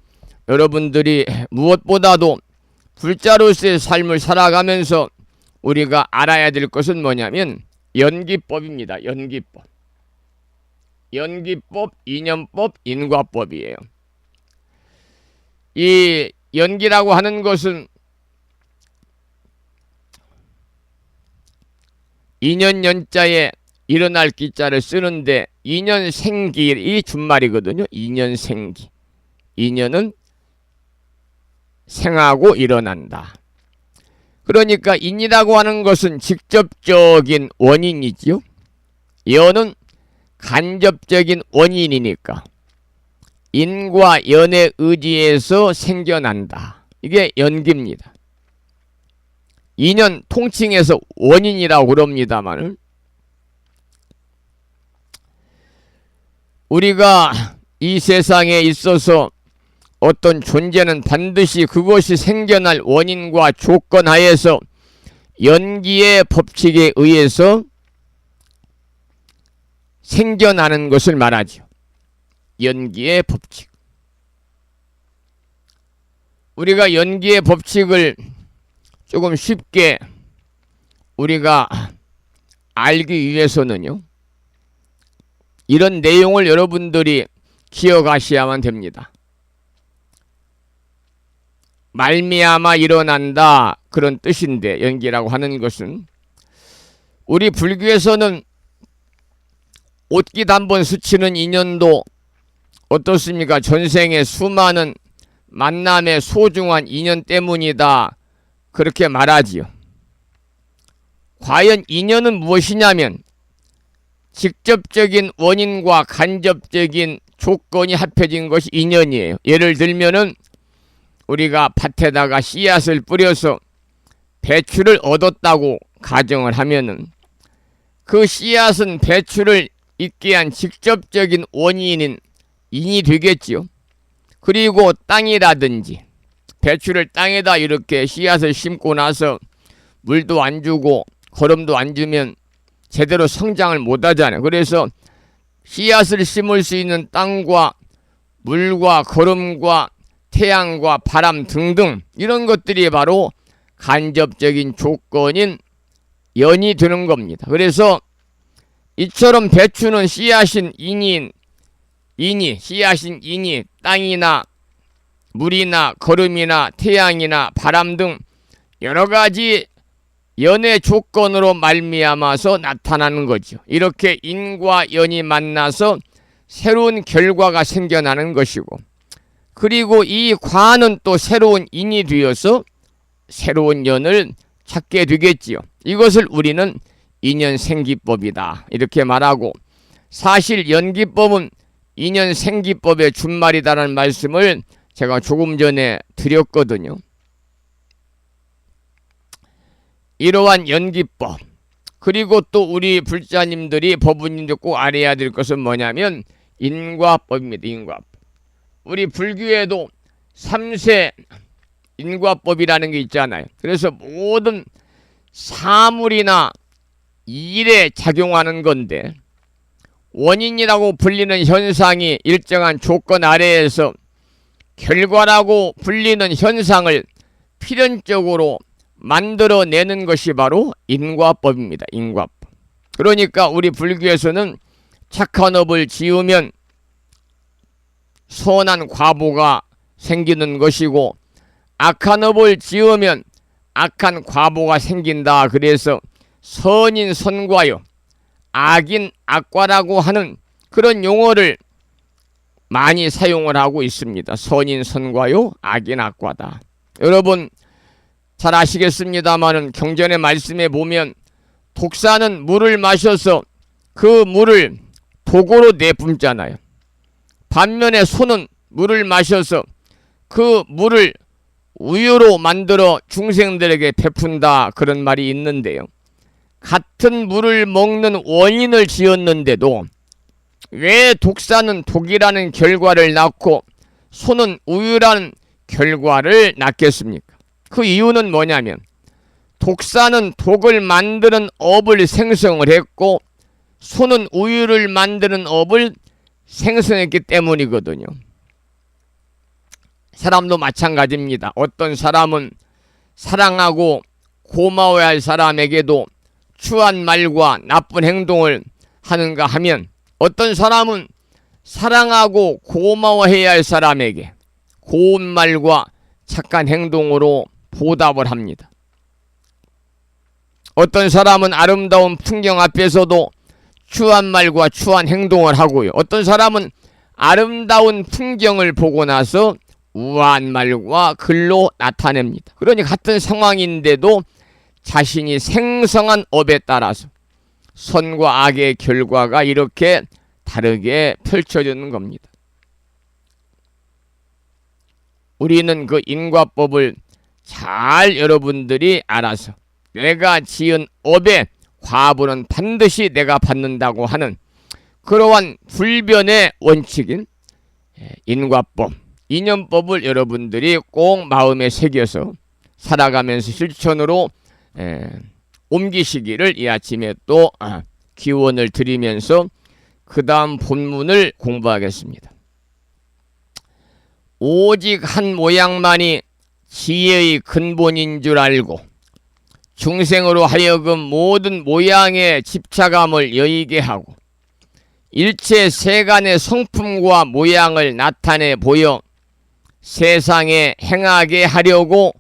여러분들이 무엇보다도 불자로서의 삶을 살아가면서 우리가 알아야 될 것은 뭐냐면 연기법입니다. 연기법. 연기법, 인연법, 인과법이에요. 이 연기라고 하는 것은 인연 연자에 일어날 기자를 쓰는데 인연생기이 준말이거든요. 인연생기. 인연은 생하고 일어난다. 그러니까 인이라고 하는 것은 직접적인 원인이지요. 연은 간접적인 원인이니까 인과 연의 의지에서 생겨난다. 이게 연기입니다. 인연 통칭해서 원인이라고 그럽니다만 우리가 이 세상에 있어서 어떤 존재는 반드시 그것이 생겨날 원인과 조건 하에서 연기의 법칙에 의해서 생겨나는 것을 말하죠. 연기의 법칙. 우리가 연기의 법칙을 조금 쉽게 우리가 알기 위해서는요, 이런 내용을 여러분들이 기억하셔야만 됩니다. 말미암아 일어난다, 그런 뜻인데, 연기라고 하는 것은 우리 불교에서는 옷깃 한번 스치는 인연도 어떻습니까? 전생의 수많은 만남의 소중한 인연 때문이다, 그렇게 말하지요. 과연 인연은 무엇이냐면 직접적인 원인과 간접적인 조건이 합해진 것이 인연이에요. 예를 들면은 우리가 밭에다가 씨앗을 뿌려서 배추를 얻었다고 가정을 하면은 그 씨앗은 배추를 있게 한 직접적인 원인인 인이 되겠지요. 그리고 땅이라든지 배추를 땅에다 이렇게 씨앗을 심고 나서 물도 안 주고 거름도 안 주면 제대로 성장을 못 하잖아요. 그래서 씨앗을 심을 수 있는 땅과 물과 거름과 태양과 바람 등등 이런 것들이 바로 간접적인 조건인 연이 되는 겁니다. 그래서 이처럼 배추는 씨앗인 씨앗인 인이 땅이나 물이나 거름이나 태양이나 바람 등 여러 가지 연의 조건으로 말미암아서 나타나는 거죠. 이렇게 인과 연이 만나서 새로운 결과가 생겨나는 것이고, 그리고 이 과는 또 새로운 인이 되어서 새로운 연을 찾게 되겠지요. 이것을 우리는 인연생기법이다, 이렇게 말하고, 사실 연기법은 인연생기법의 준말이다라는 말씀을 제가 조금 전에 드렸거든요. 이러한 연기법, 그리고 또 우리 불자님들이 법부님들 꼭 알아야 될 것은 뭐냐면 인과법입니다. 인과법. 우리 불교에도 삼세 인과법이라는 게 있잖아요. 그래서 모든 사물이나 일에 작용하는 건데, 원인이라고 불리는 현상이 일정한 조건 아래에서 결과라고 불리는 현상을 필연적으로 만들어내는 것이 바로 인과법입니다. 인과법. 그러니까 우리 불교에서는 착한 업을 지으면 선한 과보가 생기는 것이고, 악한 업을 지으면 악한 과보가 생긴다. 그래서 선인 선과요, 악인 악과라고 하는 그런 용어를 많이 사용을 하고 있습니다. 선인 선과요, 악인 악과다. 여러분 잘 아시겠습니다마는 경전의 말씀에 보면 독사는 물을 마셔서 그 물을 독으로 내뿜잖아요. 반면에 소는 물을 마셔서 그 물을 우유로 만들어 중생들에게 베푼다. 그런 말이 있는데요. 같은 물을 먹는 원인을 지었는데도 왜 독사는 독이라는 결과를 낳고 소는 우유라는 결과를 낳겠습니까? 그 이유는 뭐냐면 독사는 독을 만드는 업을 생성을 했고 소는 우유를 만드는 업을 생성했기 때문이거든요. 사람도 마찬가지입니다. 어떤 사람은 사랑하고 고마워야 할 사람에게도 추한 말과 나쁜 행동을 하는가 하면, 어떤 사람은 사랑하고 고마워해야 할 사람에게 고운 말과 착한 행동으로 보답을 합니다. 어떤 사람은 아름다운 풍경 앞에서도 추한 말과 추한 행동을 하고요. 어떤 사람은 아름다운 풍경을 보고 나서 우아한 말과 글로 나타냅니다. 그러니 같은 상황인데도 자신이 생성한 업에 따라서 선과 악의 결과가 이렇게 다르게 펼쳐지는 겁니다. 우리는 그 인과법을 잘 여러분들이 알아서 내가 지은 업의 과보는 반드시 내가 받는다고 하는 그러한 불변의 원칙인 인과법, 인연법을 여러분들이 꼭 마음에 새겨서 살아가면서 실천으로 옮기시기를 이 아침에 또 기원을 드리면서 그 다음 본문을 공부하겠습니다. 오직 한 모양만이 지혜의 근본인 줄 알고 중생으로 하여금 모든 모양의 집착감을 여의게 하고 일체 세간의 성품과 모양을 나타내 보여 세상에 행하게 하려고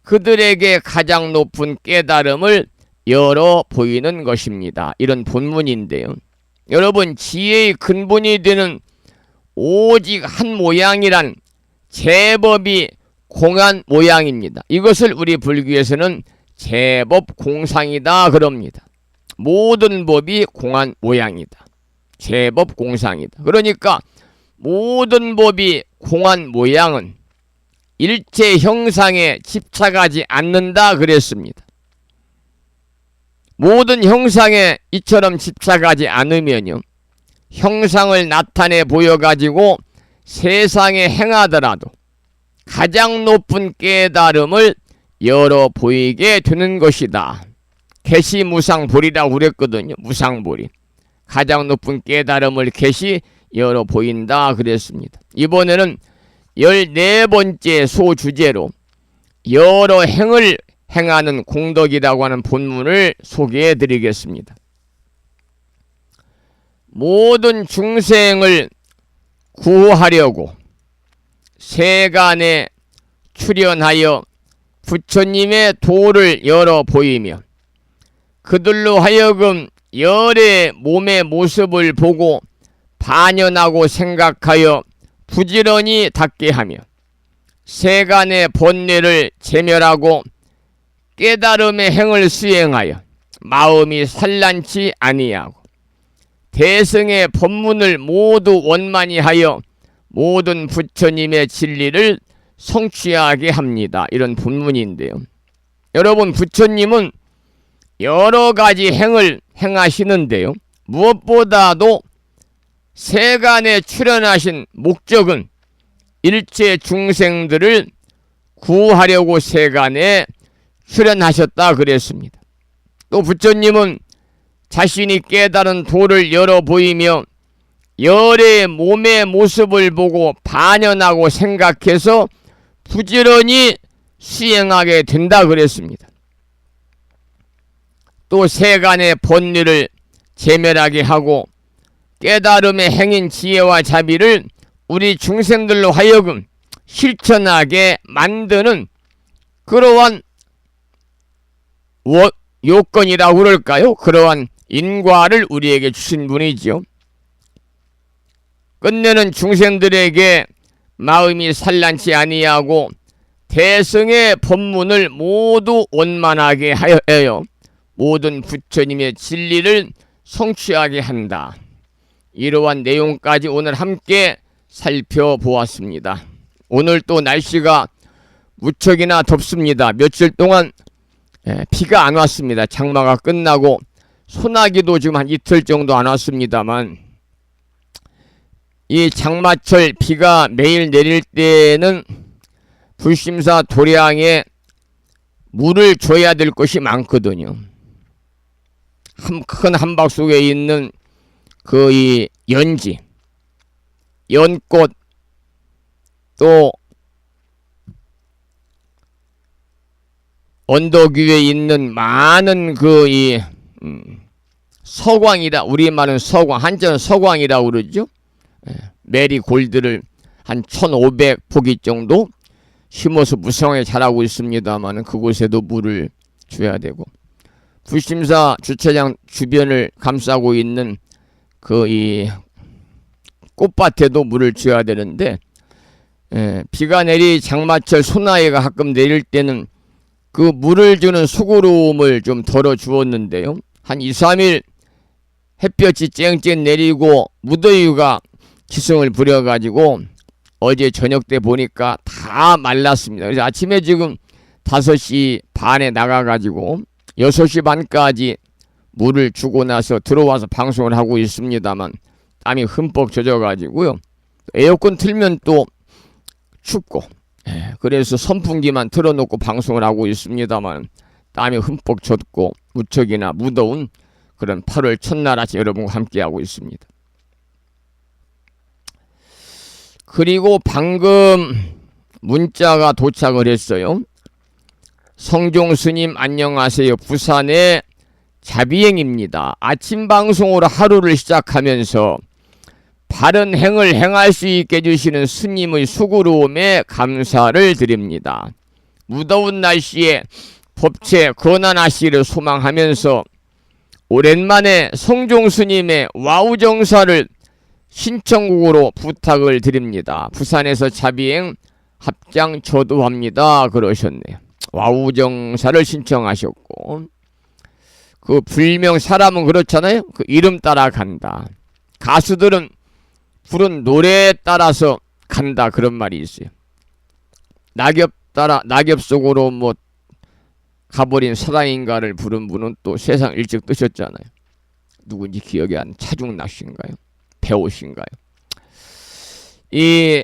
그들에게 가장 높은 깨달음을 열어 보이는 것입니다. 이런 본문인데요. 여러분, 지혜의 근본이 되는 오직 한 모양이란 제법이 공한 모양입니다. 이것을 우리 불교에서는 제법 공상이다 그럽니다. 모든 법이 공한 모양이다. 제법 공상이다. 그러니까 모든 법이 공한 모양은 일체 형상에 집착하지 않는다 그랬습니다. 모든 형상에 이처럼 집착하지 않으면요, 형상을 나타내 보여가지고 세상에 행하더라도 가장 높은 깨달음을 열어 보이게 되는 것이다. 계시무상보리라고 그랬거든요. 무상보리. 가장 높은 깨달음을 계시 열어 보인다 그랬습니다. 이번에는 14번째 소주제로 여러 행을 행하는 공덕이라고 하는 본문을 소개해 드리겠습니다. 모든 중생을 구하려고 세간에 출현하여 부처님의 도를 열어 보이며 그들로 하여금 열의 몸의 모습을 보고 반연하고 생각하여 부지런히 닦게 하며 세간의 번뇌를 제멸하고 깨달음의 행을 수행하여 마음이 산란치 아니하고 대승의 법문을 모두 원만히 하여 모든 부처님의 진리를 성취하게 합니다. 이런 본문인데요. 여러분, 부처님은 여러 가지 행을 행하시는데요. 무엇보다도 세간에 출현하신 목적은 일체 중생들을 구하려고 세간에 출현하셨다 그랬습니다. 또 부처님은 자신이 깨달은 도를 열어 보이며 열의 몸의 모습을 보고 반연하고 생각해서 부지런히 수행하게 된다 그랬습니다. 또 세간의 본리를 제멸하게 하고 깨달음의 행인 지혜와 자비를 우리 중생들로 하여금 실천하게 만드는 그러한 요건이라고 그럴까요? 그러한 인과를 우리에게 주신 분이지요. 끝내는 중생들에게 마음이 산란치 아니하고 대승의 법문을 모두 원만하게 하여 모든 부처님의 진리를 성취하게 한다. 이러한 내용까지 오늘 함께 살펴보았습니다. 오늘 또 날씨가 무척이나 덥습니다. 며칠 동안 비가 안 왔습니다. 장마가 끝나고 소나기도 지금 한 이틀 정도 안 왔습니다만 이 장마철 비가 매일 내릴 때는 불심사 도량에 물을 줘야 될 것이 많거든요. 큰 한박 속에 있는 그 이 연지, 연꽃, 또 언덕 위에 있는 많은 그 이 서광이라, 우리말은 서광, 한자는 서광이라고 그러죠. 메리골드를 한 1500포기 정도 심어서 무성하게 자라고 있습니다만 그곳에도 물을 줘야 되고, 불심사 주차장 주변을 감싸고 있는 그 이 꽃밭에도 물을 줘야 되는데, 비가 내리 장마철 소나기가 가끔 내릴 때는 그 물을 주는 수고로움을 좀 덜어 주었는데요. 한 2, 3일 햇볕이 쨍쨍 내리고 무더위가 기승을 부려가지고 어제 저녁 때 보니까 다 말랐습니다. 그래서 아침에 지금 5시 반에 나가가지고 6시 반까지 물을 주고 나서 들어와서 방송을 하고 있습니다만 땀이 흠뻑 젖어가지고요. 에어컨 틀면 또 춥고, 그래서 선풍기만 틀어놓고 방송을 하고 있습니다만 땀이 흠뻑 젖고 무척이나 무더운 그런 8월 첫날 아침 여러분과 함께하고 있습니다. 그리고 방금 문자가 도착을 했어요. 성종 스님 안녕하세요. 부산의 자비행입니다. 아침 방송으로 하루를 시작하면서 바른 행을 행할 수 있게 해주시는 스님의 수고로움에 감사를 드립니다. 무더운 날씨에 법체 건안하시기를 소망하면서 오랜만에 성종 스님의 와우정사를 신청곡으로 부탁을 드립니다. 부산에서 자비행 합장 저도 합니다. 그러셨네요. 와우정사를 신청하셨고, 그 불명 사람은 그렇잖아요. 그 이름 따라 간다. 가수들은 부른 노래에 따라서 간다, 그런 말이 있어요. 낙엽 속으로 뭐 가버린 사랑인가를 부른 분은 또 세상 일찍 뜨셨잖아요. 누군지 기억이 안, 차중락 씨인가요? 배우 씨인가요? 이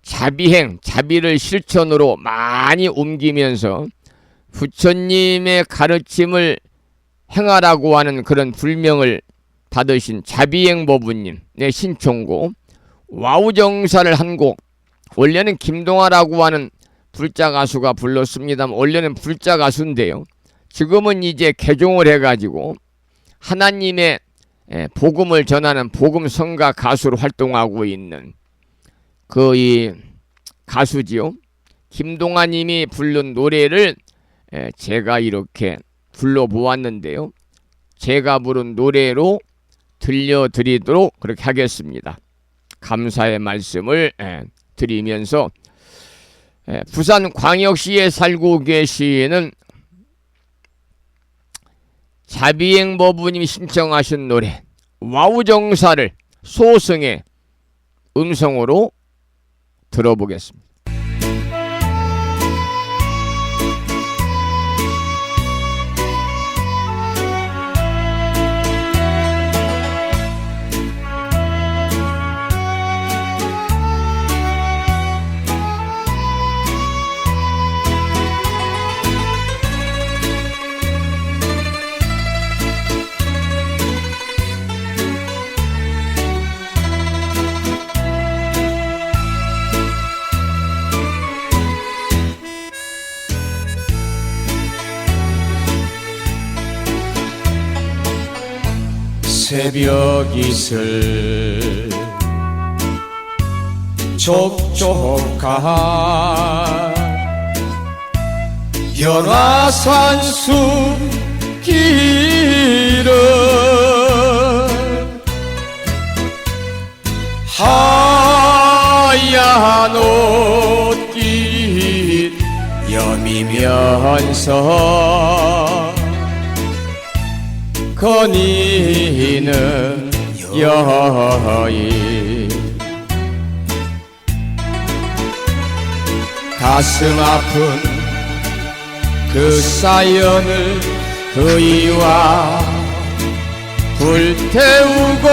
자비행, 자비를 실천으로 많이 옮기면서 부처님의 가르침을 행하라고 하는 그런 불명을 받으신 자비행 법부님의 신청곡 와우정사를 한 곡, 원래는 김동아라고 하는 불자 가수가 불렀습니다만 원래는 불자 가수인데요. 지금은 이제 개종을 해가지고 하나님의 복음을 전하는 복음성가 가수로 활동하고 있는 그 이 가수지요. 김동아님이 부른 노래를 제가 이렇게 불러보았는데요. 제가 부른 노래로 들려드리도록 그렇게 하겠습니다. 감사의 말씀을 드리면서 부산광역시에 살고 계시는 자비행 법부님이 신청하신 노래 와우정사를 소승의 음성으로 들어보겠습니다. 새벽 이슬 촉촉한 변화산수 길은 하얀 옷깃 여미면서 거니는 여인 가슴 아픈 그 사연을 그이와 불태우고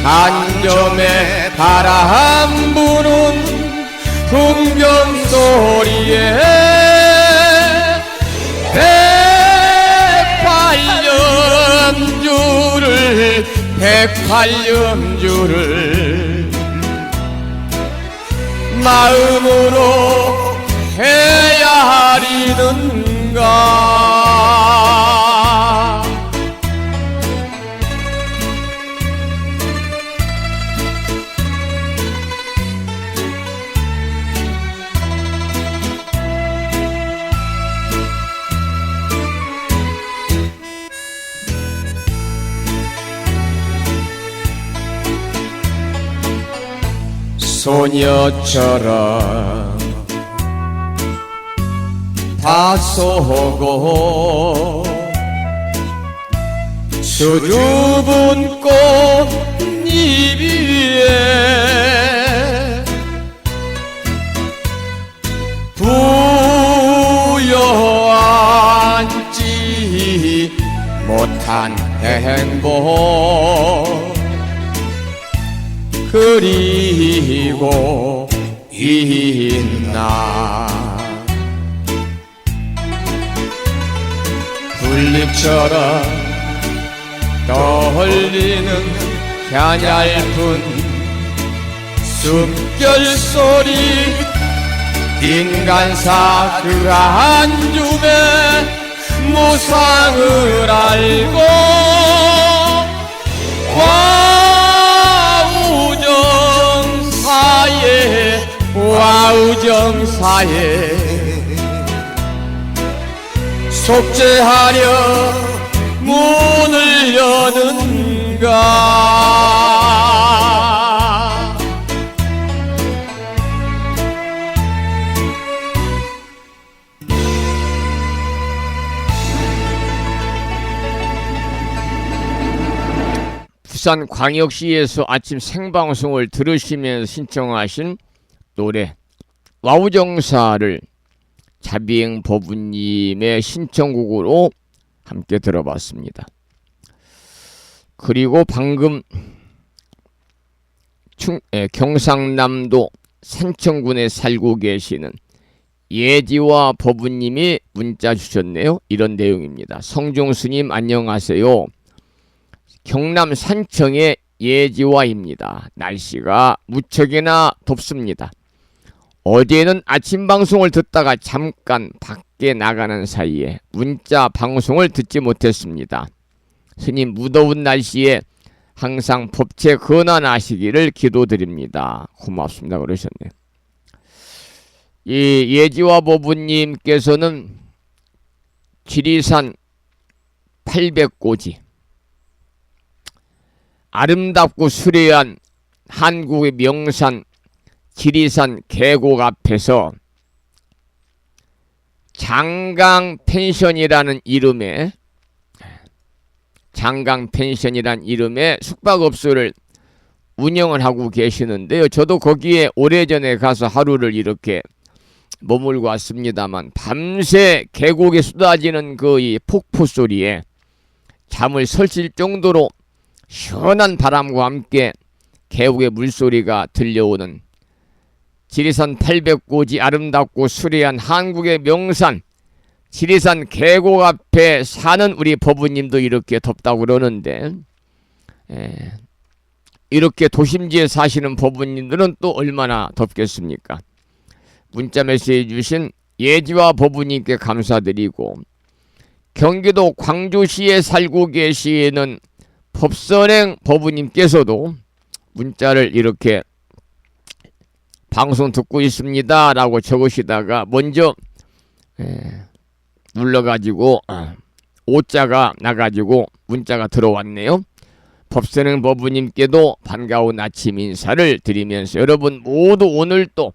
안점에 바람 부는 풍경 소리에 백팔염주를 마음으로 헤아리는가. 소녀처럼 다소고 수줍은 꽃잎 위에 부여앉지 못한 행복 그리고 있나. 풀잎처럼 떠올리는 갸냘픈 숨결 소리 인간사 그 한줌에 무상을 알고 와우정사에 속죄하려 문을 여는가. 부산광역시에서 아침 생방송을 들으시면서 신청하신 노래 와우정사를 자비행 법우님의 신청곡으로 함께 들어봤습니다. 그리고 방금 경상남도 산청군에 살고 계시는 예지와 법우님이 문자 주셨네요. 이런 내용입니다. 성종스님 안녕하세요. 경남 산청의 예지와입니다. 날씨가 무척이나 덥습니다. 어제는 아침 방송을 듣다가 잠깐 밖에 나가는 사이에 문자 방송을 듣지 못했습니다. 스님 무더운 날씨에 항상 법체 건안하시기를 기도드립니다. 고맙습니다. 그러셨네요. 이 예지와 보부님께서는 지리산 800고지 아름답고 수려한 한국의 명산 지리산 계곡 앞에서 장강 펜션이라는 이름의 숙박업소를 운영을 하고 계시는데요. 저도 거기에 오래전에 가서 하루를 이렇게 머물고 왔습니다만 밤새 계곡에 쏟아지는 그 이 폭포 소리에 잠을 설칠 정도로 시원한 바람과 함께 계곡의 물소리가 들려오는 지리산 800고지 아름답고 수려한 한국의 명산 지리산 계곡 앞에 사는 우리 법우님도 이렇게 덥다고 그러는데 이렇게 도심지에 사시는 법우님들은 또 얼마나 덥겠습니까? 문자 메시지 주신 예지와 법우님께 감사드리고 경기도 광주시에 살고 계시는 법선행 법우님께서도 문자를 이렇게 방송 듣고 있습니다 라고 적으시다가 먼저 눌러가지고 오자가 나가지고 문자가 들어왔네요. 법선행 법우님께도 반가운 아침 인사를 드리면서 여러분 모두 오늘 또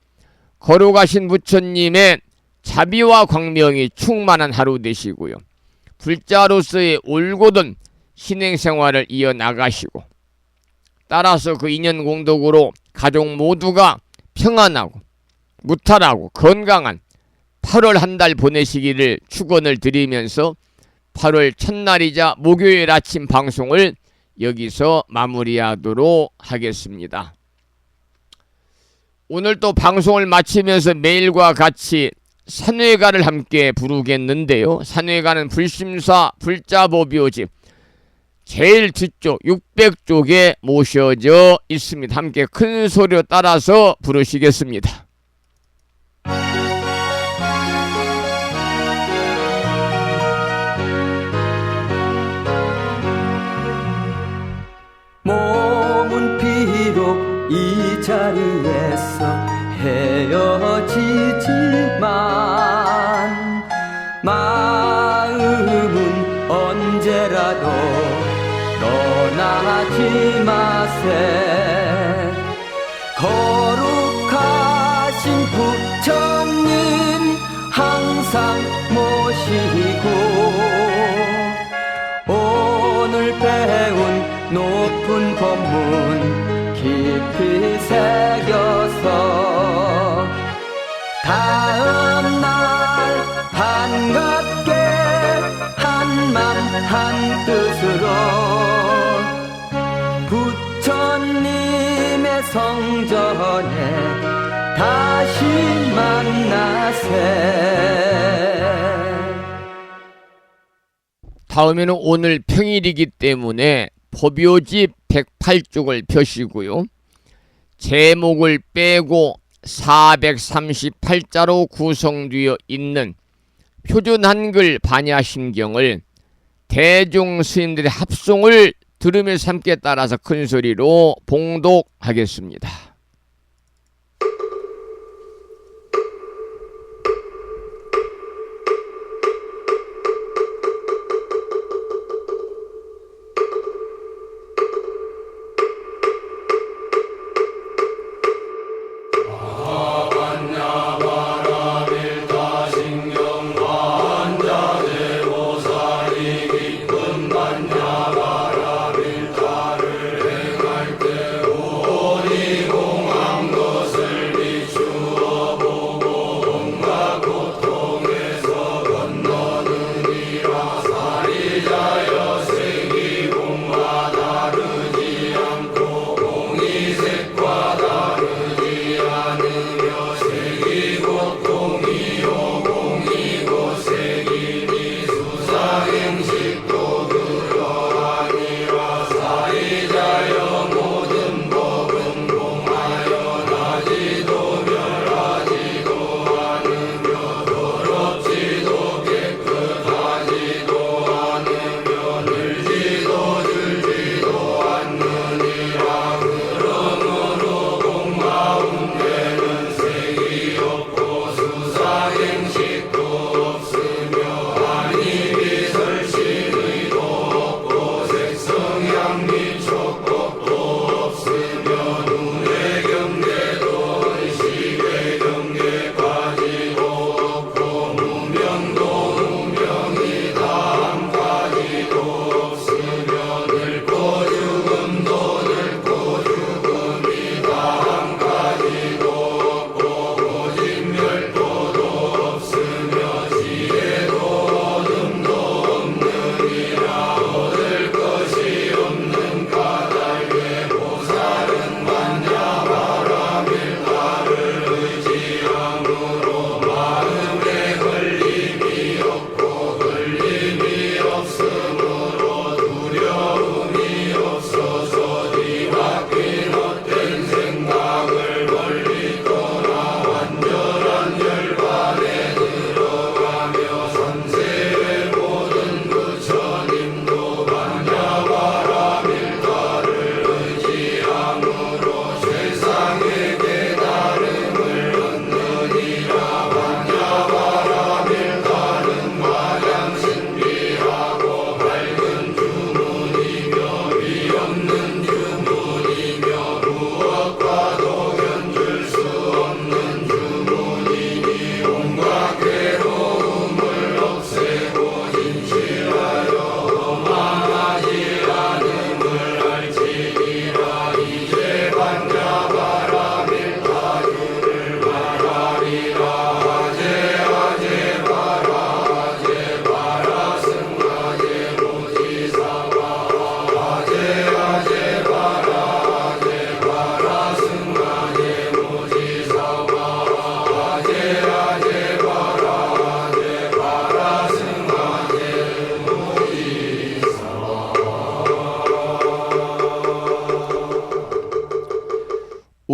거룩하신 부처님의 자비와 광명이 충만한 하루 되시고요. 불자로서의 올곧은 신행생활을 이어나가시고 따라서 그 인연공덕으로 가족 모두가 평안하고 무탈하고 건강한 8월 한 달 보내시기를 축원을 드리면서 8월 첫날이자 목요일 아침 방송을 여기서 마무리하도록 하겠습니다. 오늘 또 방송을 마치면서 매일과 같이 산회가를 함께 부르겠는데요. 산회가는 불심사 불자보묘집 제일 뒤쪽 600쪽에 모셔져 있습니다. 함께 큰 소리로 따라서 부르시겠습니다. 몸은 비록 이 자리에서 헤어지지만 마음은 언제라도 떠나지 마세. 거룩하신 부처님 항상 모시고 오늘 배운 높은 법문 깊이 새겨서 다음날 반갑게 한맘 한뜻으로 부처님의 성전에 다시 만나세. 다음에는 오늘 평일이기 때문에 법요집 108쪽을 펴시고요. 제목을 빼고 438자로 구성되어 있는 표준 한글 반야심경을 대종 스님들의 합송을 들으면서 함께 따라서 큰 소리로 봉독하겠습니다. 오리고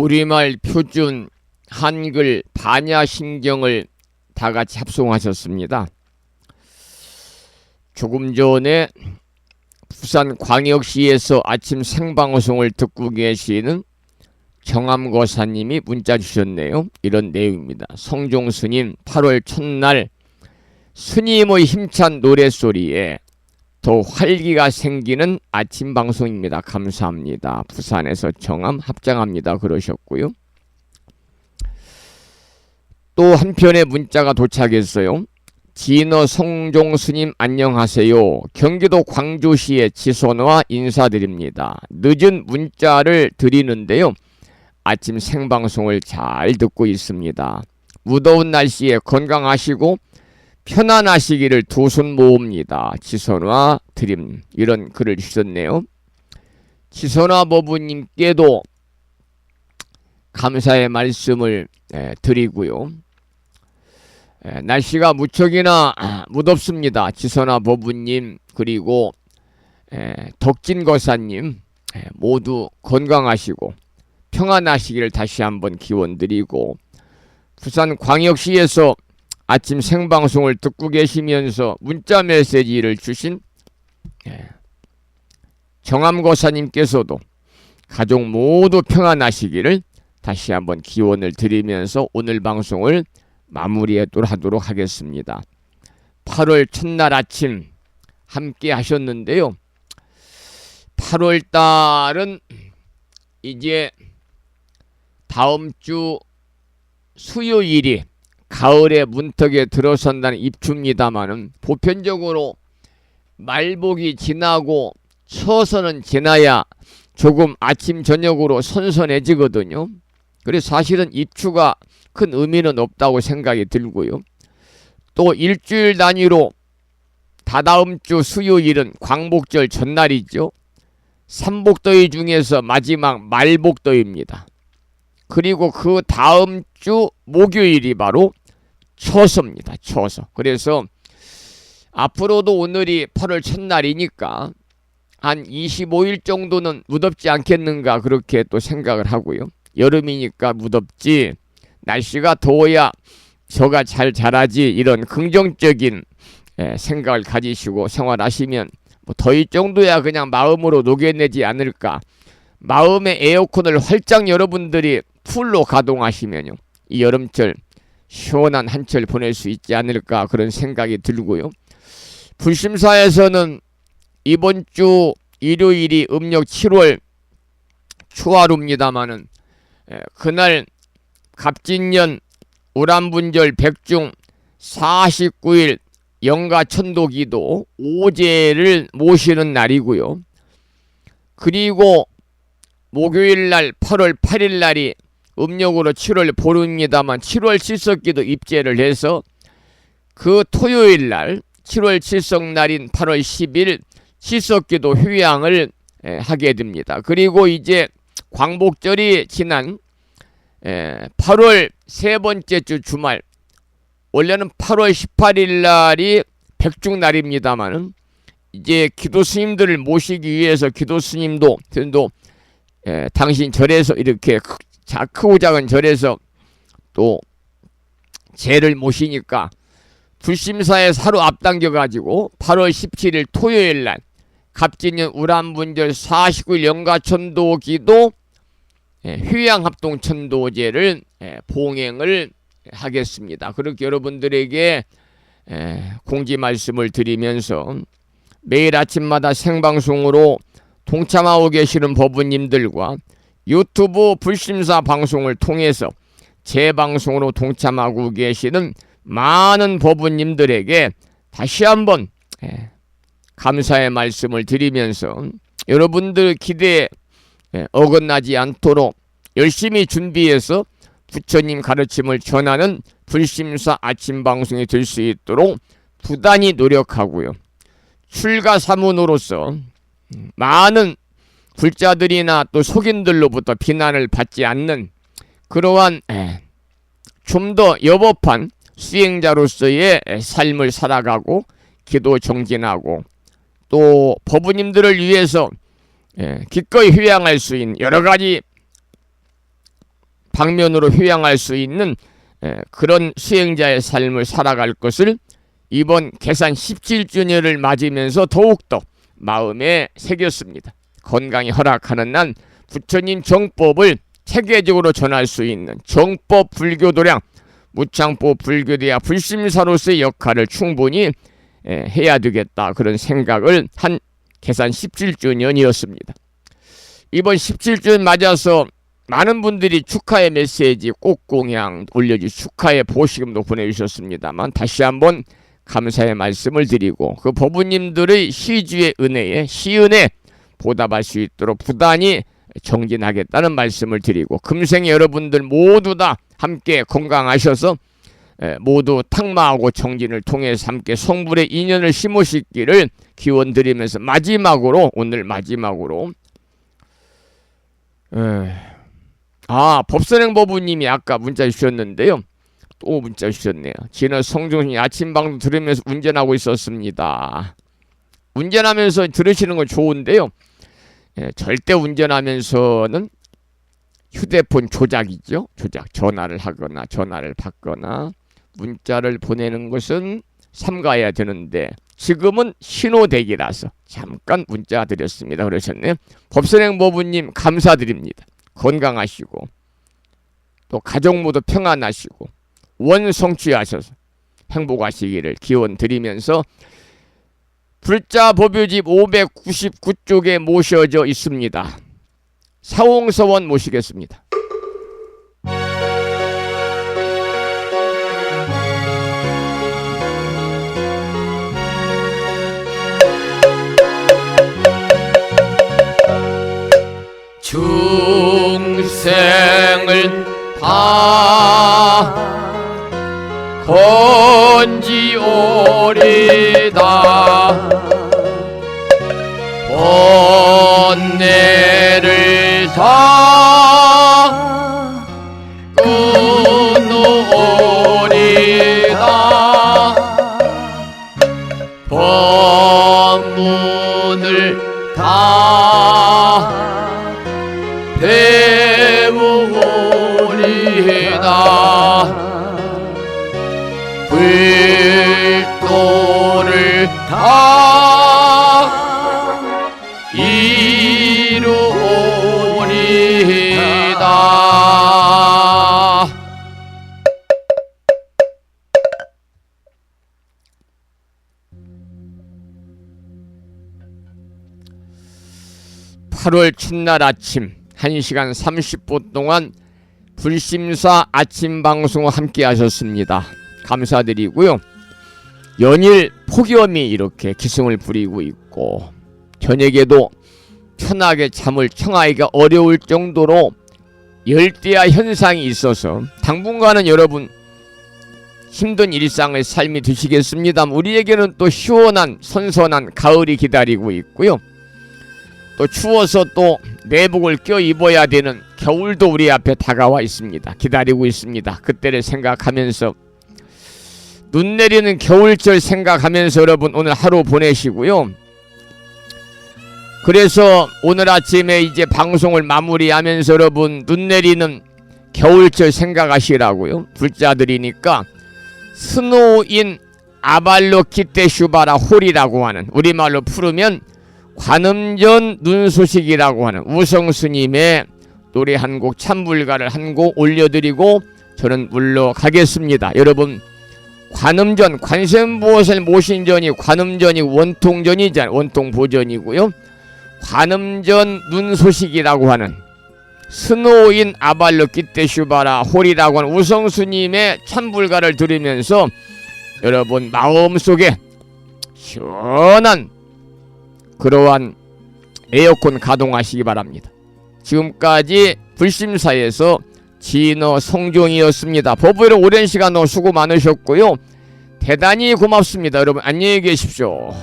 우리말 표준 한글 반야신경을 다 같이 합송하셨습니다. 조금 전에 부산광역시에서 아침 생방송을 듣고 계시는 정암거사님이 문자 주셨네요. 이런 내용입니다. 성종스님 8월 첫날 스님의 힘찬 노랫소리에 더 활기가 생기는 아침 방송입니다. 감사합니다. 부산에서 정암 합장합니다. 그러셨고요. 또 한편의 문자가 도착했어요. 진어 성종스님 안녕하세요. 경기도 광주시의 지선화 인사드립니다. 늦은 문자를 드리는데요. 아침 생방송을 잘 듣고 있습니다. 무더운 날씨에 건강하시고 편안하시기를 두 손 모읍니다. 지선화 드림. 이런 글을 주셨네요. 지선화 법부님께도 감사의 말씀을 드리고요. 날씨가 무척이나 무덥습니다. 지선화 법부님 그리고 덕진거사님 모두 건강하시고 평안하시기를 다시 한번 기원드리고, 부산광역시에서 아침 생방송을 듣고 계시면서 문자 메시지를 주신 정암거사님께서도 가족 모두 평안하시기를 다시 한번 기원을 드리면서 오늘 방송을 마무리하도록 하겠습니다. 8월 첫날 아침 함께 하셨는데요. 8월 달은 이제 다음 주 수요일이 가을의 문턱에 들어선다는 입추입니다마는 보편적으로 말복이 지나고 처서는 지나야 조금 아침 저녁으로 선선해지거든요. 그래서 사실은 입추가 큰 의미는 없다고 생각이 들고요. 또 일주일 단위로 다다음 주 수요일은 광복절 전날이죠. 삼복더위 중에서 마지막 말복더위입니다. 그리고 그 다음 주 목요일이 바로 처서입니다. 처서. 그래서 앞으로도 오늘이 8월 첫날이니까 한 25일 정도는 무덥지 않겠는가 그렇게 또 생각을 하고요. 여름이니까 무덥지 날씨가 더워야 저가 잘 자라지 이런 긍정적인 생각을 가지시고 생활하시면 뭐 더위 정도야 그냥 마음으로 녹여내지 않을까. 마음의 에어컨을 활짝 여러분들이 풀로 가동하시면요 이 여름철 시원한 한철 보낼 수 있지 않을까 그런 생각이 들고요. 불심사에서는 이번 주 일요일이 음력 7월 초하루입니다마는 그날 갑진년 우람분절 백중 49일 영가천도기도 오제를 모시는 날이고요. 그리고 목요일날 8월 8일날이 음력으로 7월 보름입니다만 7월 칠석기도 입제를 해서 그 토요일날 7월 칠석날인 8월 10일 칠석기도 휴양을 하게 됩니다. 그리고 이제 광복절이 지난 8월 세 번째 주 주말, 원래는 8월 18일 날이 백중날입니다만은 이제 기도 스님들을 모시기 위해서 기도 스님도 당신 절에서 이렇게 크고 작은 절에서 또 제를 모시니까 불심사에 하루 앞당겨 가지고 8월 17일 토요일 날 갑진년 우람분절 49일 영가천도기도 휴양합동천도제를 봉행을 하겠습니다. 그렇게 여러분들에게 공지 말씀을 드리면서 매일 아침마다 생방송으로 동참하고 계시는 법부님들과 유튜브 불심사 방송을 통해서 재방송으로 동참하고 계시는 많은 법부님들에게 다시 한번 감사의 말씀을 드리면서 여러분들 기대에 어긋나지 않도록 열심히 준비해서 부처님 가르침을 전하는 불심사 아침 방송이 될 수 있도록 부단히 노력하고요. 출가사문으로서 많은 불자들이나 또 속인들로부터 비난을 받지 않는 그러한 좀 더 여법한 수행자로서의 삶을 살아가고 기도 정진하고 또 법부님들을 위해서 기꺼이 휴양할 수 있는 여러가지 방면으로 효양할 수 있는 그런 수행자의 삶을 살아갈 것을 이번 계산 17주년을 맞으면서 더욱더 마음에 새겼습니다. 건강이 허락하는 난 부처님 정법을 체계적으로 전할 수 있는 정법 불교도량 무창법 불교대야 불심사로서의 역할을 충분히 해야 되겠다, 그런 생각을 한 계산 17주년이었습니다. 이번 17주년 맞아서 많은 분들이 축하의 메시지, 꽃공양 올려주시고 축하의 보시금도 보내주셨습니다만 다시 한번 감사의 말씀을 드리고 그 법부님들의 시주의 은혜에 시은혜 보답할 수 있도록 부단히 정진하겠다는 말씀을 드리고 금생 여러분들 모두 다 함께 건강하셔서 모두 탁마하고 정진을 통해서 함께 성불의 인연을 심으시기를 기원드리면서 마지막으로 오늘 마지막으로 법선행법부님이 아까 문자 주셨는데요. 또 문자 주셨네요. 지난 성중신 아침방송 들으면서 운전하고 있었습니다. 운전하면서 들으시는 건 좋은데요. 절대 운전하면서는 휴대폰 조작이죠. 조작. 전화를 하거나 전화를 받거나 문자를 보내는 것은 삼가해야 되는데 지금은 신호대기라서 잠깐 문자 드렸습니다. 그러셨네요. 법선행법부님 감사드립니다. 건강하시고 또 가족 모두 평안하시고 원 성취하셔서 행복하시기를 기원드리면서 불자 법요집 599쪽에 모셔져 있습니다. 사홍서원 모시겠습니다. 중생을 다 건지오리다 번뇌를 다 끊어오리다 법문을 다 배우오리다 불도를 다 이루오리다. 8월 첫날 아침 1시간 30분 동안 불심사 아침 방송을 함께 하셨습니다. 감사드리고요. 연일 폭염이 이렇게 기승을 부리고 있고 저녁에도 편하게 잠을 청하기가 어려울 정도로 열대야 현상이 있어서 당분간은 여러분 힘든 일상의 삶이 되시겠습니다. 우리에게는 또 시원한 선선한 가을이 기다리고 있고요. 또 추워서 또 내복을 껴입어야 되는 겨울도 우리 앞에 다가와 있습니다. 기다리고 있습니다. 그때를 생각하면서 눈 내리는 겨울철 생각하면서 여러분 오늘 하루 보내시고요. 그래서 오늘 아침에 이제 방송을 마무리하면서 여러분 눈 내리는 겨울철 생각하시라고요. 불자들이니까 스노인 아발로키테슈바라 홀이라고 하는 우리말로 풀으면 관음전 눈소식이라고 하는 우성스님의 노래 한 곡 참불가를 한 곡 올려드리고 저는 물러가겠습니다. 여러분 관음전 관세음보살 모신 전이 관음전이 원통전이잖아요. 원통보전이고요. 관음전 눈소식이라고 하는 스노인 아발로키테슈바라 홀이라고 하는 우성스님의 참불가를 들으면서 여러분 마음속에 시원한 그러한 에어컨 가동하시기 바랍니다. 지금까지 불심사에서 진어 성종이었습니다. 법부에는 오랜 시간 수고 많으셨고요. 대단히 고맙습니다. 여러분 안녕히 계십시오.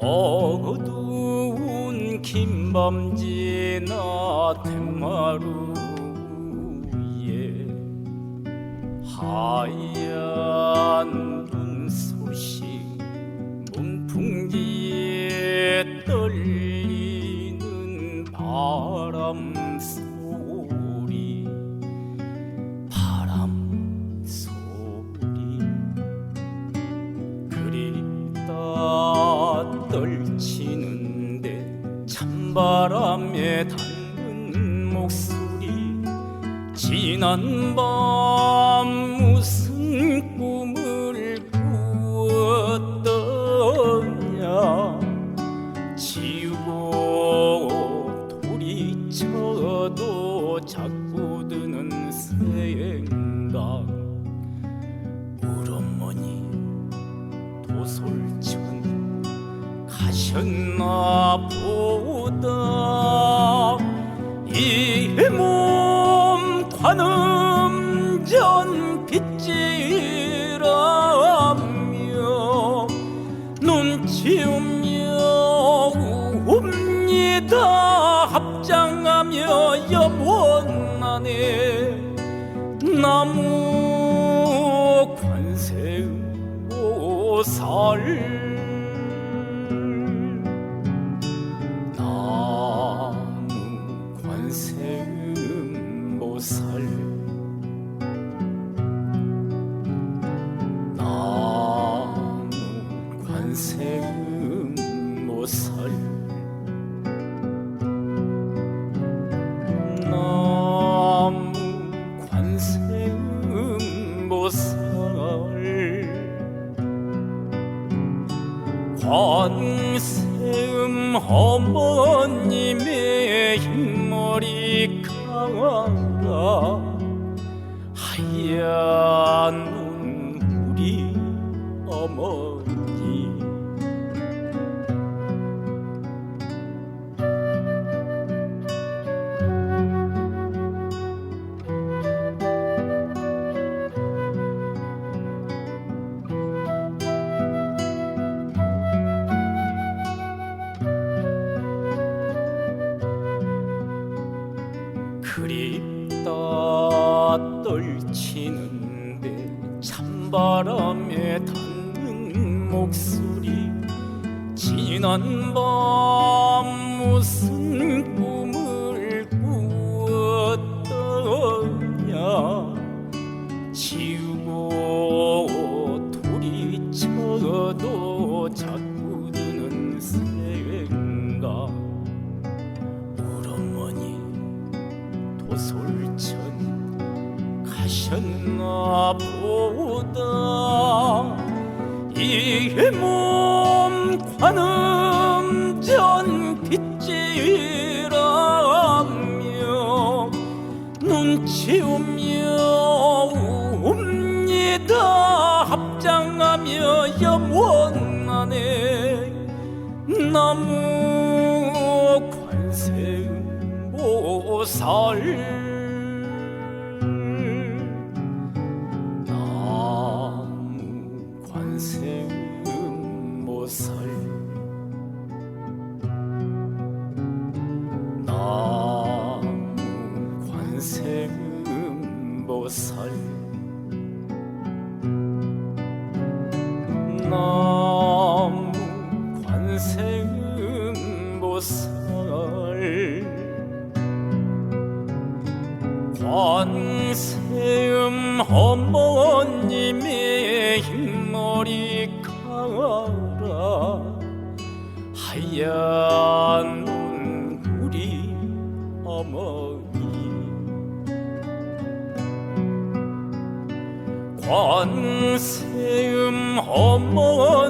어두운 김밤지나 대마루에 하얀 눈 소식 문풍기에 떨리는 바람 소리 그립다 떨치는데 찬바람에 닿는 목소리 지난 밤 무슨 꿈을 꾸었더냐 지우고 돌이쳐도 자꾸 드는 생각 우리 어머니 도솔천 가셨나 보다 이 몸 관음전 빗질하며 눈치우며 웁니다 합장하며 여원하네 나무 관세음보살 나무 관세음보살 나무 관세음보살 나무 관세음보살 관세음 어머님의 흰머리 강하라 하얀 눈 우리 어머니 그립다 떨치는데 찬바람에 닿는 목소리 지난 밤 무슨 꿈을 꾸었더냐 지우고 돌이쳐도 자꾸 드는 생각 우리 어머니 도솔천 가셨나 보다 이 몸 관음전 빗질하며 눈치우며 웁니다 합장하며 영원하네 나무 관세음보살 나무 관세음보살 나무 관세음보살 나무 관세음보살 관세음 어머님의 흰머리 강하라 하얀 눈 우리 어머니 관세음 어머니